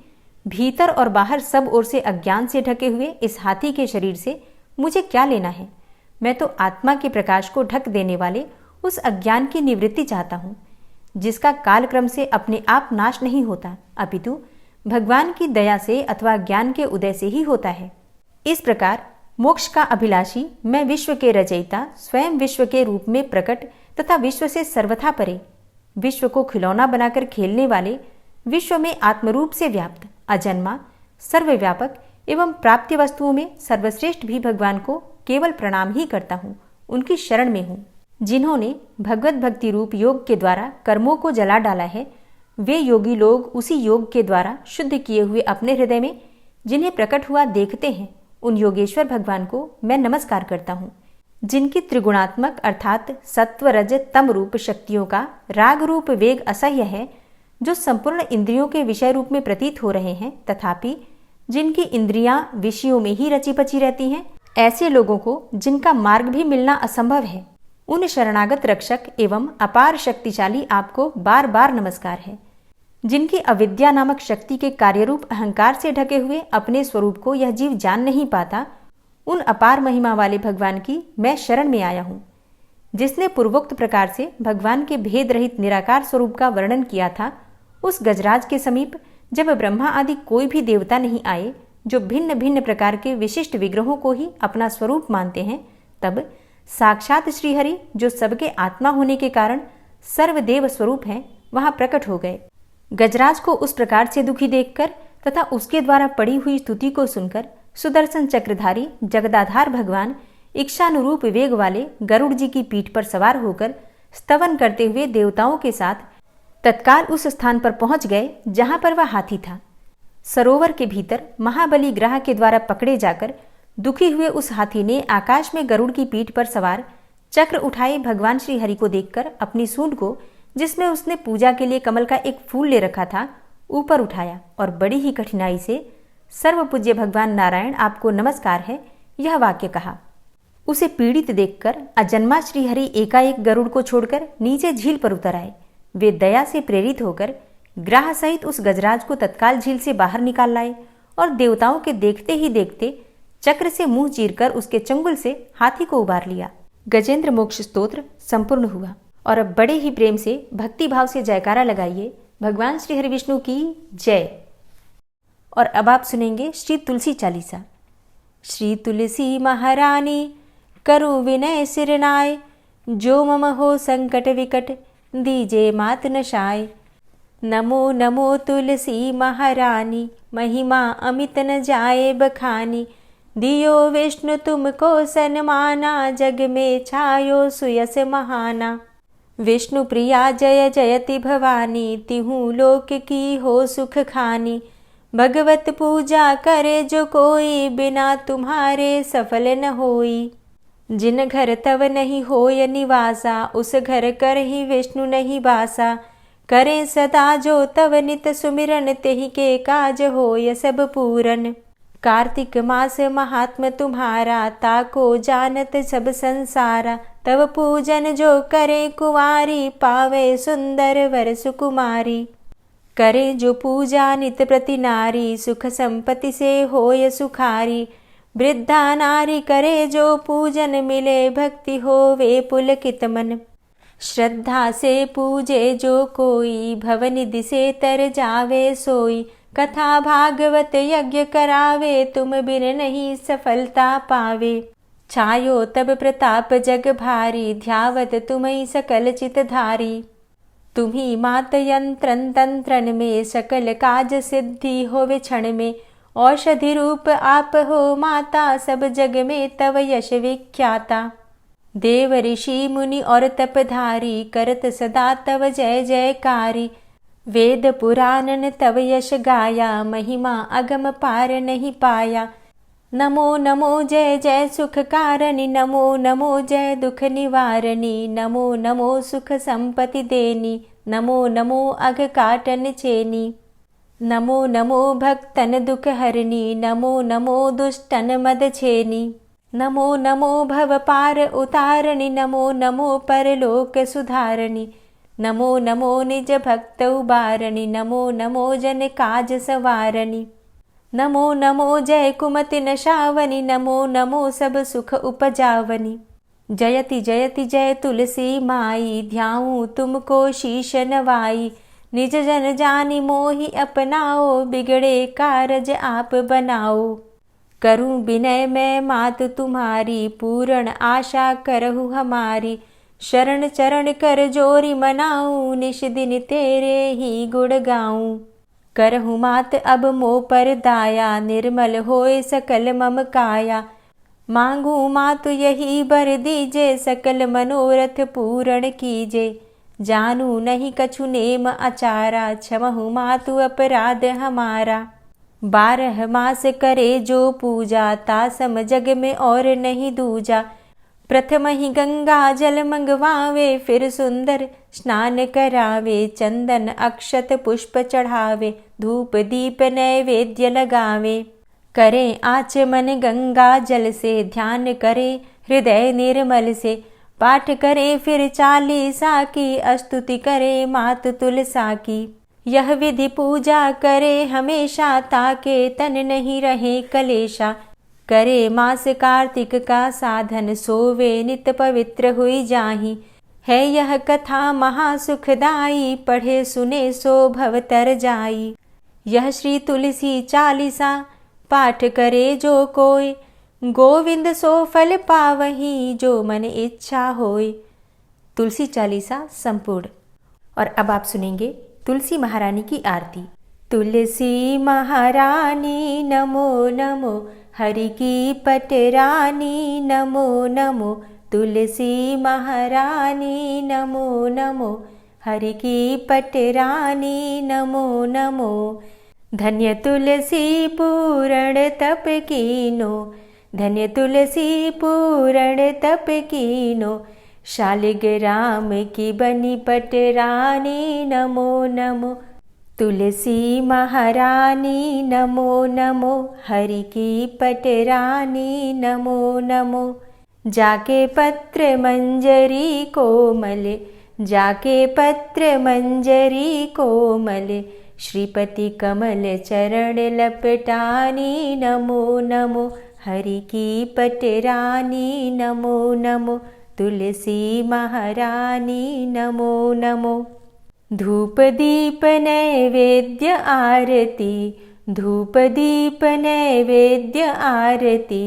भीतर और बाहर सब ओर से अज्ञान से ढके हुए इस हाथी के शरीर से मुझे क्या लेना है। मैं तो आत्मा के प्रकाश को ढक देने वाले उस अज्ञान की निवृत्ति चाहता हूँ, जिसका कालक्रम से अपने आप नाश नहीं होता, अपितु भगवान की दया से अथवा ज्ञान के उदय से ही होता है। इस प्रकार मोक्ष का अभिलाषी मैं विश्व के रचयिता, स्वयं विश्व के रूप में प्रकट तथा विश्व से सर्वथा परे, विश्व को खिलौना बनाकर खेलने वाले, विश्व में आत्मरूप से व्याप्त, अजन्मा, सर्वव्यापक एवं प्राप्य वस्तुओं में सर्वश्रेष्ठ भी भगवान को केवल प्रणाम ही करता हूँ, उनकी शरण में हूँ। जिन्होंने भगवत भक्ति रूप योग के द्वारा कर्मों को जला डाला है, वे योगी लोग उसी योग के द्वारा शुद्ध किए हुए अपने हृदय में जिन्हें प्रकट हुआ देखते हैं, उन योगेश्वर भगवान को मैं नमस्कार करता हूँ। जिनकी त्रिगुणात्मक अर्थात सत्व, रज, तम रूप शक्तियों का राग रूप वेग असह्य है, जो संपूर्ण इंद्रियों के विषय रूप में प्रतीत हो रहे हैं, तथापि जिनकी इंद्रियां विषयों में ही रची पची रहती हैं, ऐसे लोगों को जिनका मार्ग भी मिलना असंभव है, उन शरणागत रक्षक एवं अपार शक्तिशाली आपको बार बार नमस्कार है। जिनकी अविद्या नामक शक्ति के कार्यरूप अहंकार से ढके हुए अपने स्वरूप को यह जीव जान नहीं पाता, उन अपार महिमा वाले भगवान की मैं शरण में आया हूँ, जिसने पूर्वोक्त प्रकार से भगवान के भेद रहित निराकार स्वरूप का वर्णन किया था। उस गजराज के समीप जब ब्रह्मा आदि कोई भी देवता नहीं आए, जो भिन्न भिन्न प्रकार के विशिष्ट विग्रहों को ही अपना स्वरूप मानते हैं, तब साक्षात श्रीहरि, जो सबके आत्मा होने के कारण सर्वदेव स्वरूप हैं, वहां प्रकट हो गए। गजराज को उस प्रकार से दुखी देखकर तथा उसके द्वारा पड़ी हुई स्तुति को सुनकर सुदर्शन चक्रधारी जगदाधार भगवान इच्छानुरूप वेग वाले गरुड़ जी की पीठ पर सवार होकर स्तवन करते हुए देवताओं के साथ तत्काल उस स्थान पर पहुंच गए जहां पर वह हाथी था। सरोवर के भीतर महाबली ग्रह के द्वारा पकड़े जाकर दुखी हुए उस हाथी ने आकाश में गरुड़ की पीठ पर सवार चक्र उठाए भगवान श्री हरि को देखकर अपनी सूंड को, जिसमें उसने पूजा के लिए कमल का एक फूल ले रखा था, ऊपर उठाया और बड़ी ही कठिनाई से सर्वपूज्य भगवान नारायण आपको नमस्कार है, यह वाक्य कहा। उसे पीड़ित देखकर अजन्मा श्री हरि एकाएक गरुड़ को छोड़कर नीचे झील पर उतर आए। वे दया से प्रेरित होकर ग्राह सहित उस गजराज को तत्काल झील से बाहर निकाल लाए और देवताओं के देखते ही देखते चक्र से मुंह चीरकर उसके चंगुल से हाथी को उबार लिया। गजेंद्र मोक्ष स्तोत्र संपूर्ण हुआ। और अब बड़े ही प्रेम से भक्ति भाव से जयकारा लगाइए भगवान श्री हरि विष्णु की जय। और अब आप सुनेंगे श्री तुलसी चालीसा। श्री तुलसी महारानी करु विनय सिरनाय, जो मम हो संकट विकट दीजे मात नशाय। नमो नमो तुलसी महारानी, महिमा अमित न जाए बखानी। दियो विष्णु तुमको सन्माना, जग में छायो सुयस महाना। विष्णु प्रिया जय जयति भवानी, तिहु लोक की हो सुख खानी। भगवत पूजा करे जो कोई, बिना तुम्हारे सफल न होई। जिन घर तव नहीं होय निवासा, उस घर कर ही विष्णु नहीं बासा। करें सदा जो तव नित सुमिरन, तेहि के काज होय सब पूरन। कार्तिक मास महात्म तुम्हारा, ताको जानत सब संसारा। तव पूजन जो करे कुंवारी, पावे सुंदर वर सुकुमारी। करे जो पूजा नित प्रति नारी, सुख संपत्ति से होय सुखारी। वृद्धा नारी करे जो पूजन, मिले भक्ति होवे पुलकित मन। श्रद्धा से पूजे जो कोई, भवनिधि से तर जावे सोई। कथा भागवत यज्ञ करावे, तुम बिन नहीं सफलता पावे। छायो तब प्रताप जग भारी, ध्यावत तुम्हीं सकल चित धारी। तुम्ही मात यंत्रन तंत्रन में, सकल काज सिद्धि होवे क्षण में। औषधि रूप आप हो माता, सब जग में तव यश विख्याता। देव ऋषि मुनि और तपधारी, करत सदा तव जय जयकारी। वेद पुराणन तव यश गाया, महिमा अगम पार नहीं पाया। नमो नमो जय जय सुख कारणि, नमो नमो जय दुख निवारणी। नमो नमो सुख संपत्ति देनी, नमो नमो अघ काटन चेनी। नमो नमो भक्तन दुख हरणी, नमो नमो दुष्टन मद छेनी। नमो नमो भव पार उतारणी, नमो नमो परलोक सुधारणी। नमो नमो निज भक्त उबारणी, नमो नमो जन काज सवारणी। नमो नमो जय कुमति नशावनी, नमो नमो सब सुख उपजावनी। जयति जयति जय तुलसी माई, ध्याऊं तुमको शीश नवाई। निज जन जानी मोहि अपनाओ, बिगड़े कारज आप बनाओ। करूं विनय मैं मात तुम्हारी, पूर्ण आशा करहु हमारी। शरण चरण कर जोरी मनाऊं, निश दिन तेरे ही गुण गाऊं। करहु मात अब मोह पर दाया, निर्मल होए सकल मम काया। मांगू मातु यही बर दीजे, सकल मनोरथ पूर्ण कीजे। जानू नहीं कछु नेम आचारा, क्षमहु मातु अपराध हमारा। 12 मास करे जो पूजा, तासम जग में और नहीं दूजा। प्रथम ही गंगा जल मंगवावे, फिर सुंदर स्नान करावे। चंदन अक्षत पुष्प चढ़ावे, धूप दीप नैवेद्य लगावे। करे आचमन गंगा जल से, ध्यान करे हृदय निर्मल से। पाठ करे फिर चालीसा की, स्तुति करे मात तुलसा की। यह विधि पूजा करे हमेशा, ताके तन नहीं रहे कलेशा। करे मास कार्तिक का साधन, सोवे नित पवित्र हुई जाहि। है यह कथा महासुखदाई, पढ़े सुने सो भव तर जाई। यह श्री तुलसी चालीसा, पाठ करे जो कोय, गोविंद सो फल पावही, जो मन इच्छा होय। तुलसी चालीसा संपूर्ण। और अब आप सुनेंगे तुलसी महारानी की आरती। तुलसी महारानी नमो नमो, हरि की पटरानी नमो नमो। तुलसी महारानी नमो नमो, हरि की पटरानी नमो नमो। धन्य तुलसी पूर्ण तप कीनो, धन्य तुलसी पूर्ण तप कीनो। शालिग्राम की बनी पटरानी नमो नमो। तुलसी महारानी नमो नमो, हरि की पटरानी नमो नमो। जाके पत्र मंजरी कोमल, जाके पत्र मंजरी कोमल। श्रीपति कमल चरण लपटानी नमो नमो, हरि की पटरानी नमो नमो। तुलसी महारानी नमो नमो। धूप दीप नैवेद्य आरती, धूप दीप नैवेद्य आरती।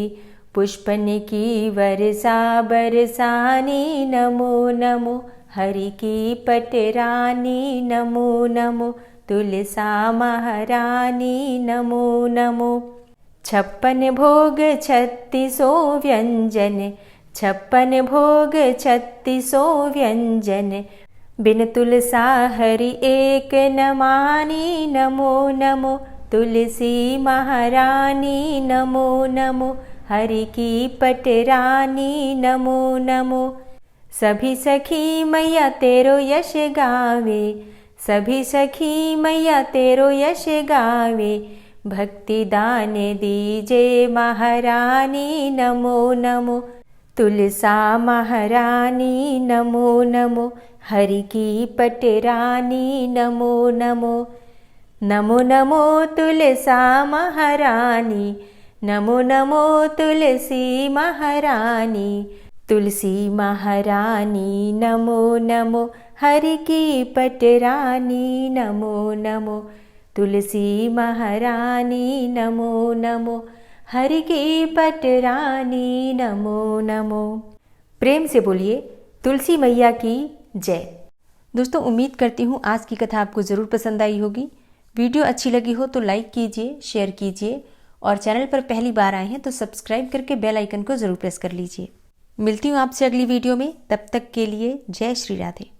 पुष्पन की वर्षा बरसानी नमो नमो, हरि की पटरानी नमो नमो। तुलसा महारानी नमो नमो। 56 भोग 36 व्यंजन, 56 भोग 36 व्यंजन। बिन तुलसा हरि एक न मानी नमो नमो। तुलसी महारानी नमो नमो, हरि की पटरानी नमो नमो। सभी सखी मैया तेरो यश गावे, सभी सखी मैया तेरो यश गावे। भक्ति दान दीजे महारानी नमो नमो। तुलसा महारानी नमो नमो, हरि की पटरानी नमो नमो। नमो नमो तुलसा महारानी, नमो नमो तुलसी महारानी। तुलसी महारानी नमो नमो, हरि की पटरानी नमो नमो। तुलसी महारानी नमो नमो, हरि की पटरानी नमो नमो। प्रेम से बोलिए तुलसी मैया की जय। दोस्तों, उम्मीद करती हूँ आज की कथा आपको ज़रूर पसंद आई होगी। वीडियो अच्छी लगी हो तो लाइक कीजिए, शेयर कीजिए और चैनल पर पहली बार आए हैं तो सब्सक्राइब करके बेल आइकन को ज़रूर प्रेस कर लीजिए। मिलती हूँ आपसे अगली वीडियो में, तब तक के लिए जय श्री राधे।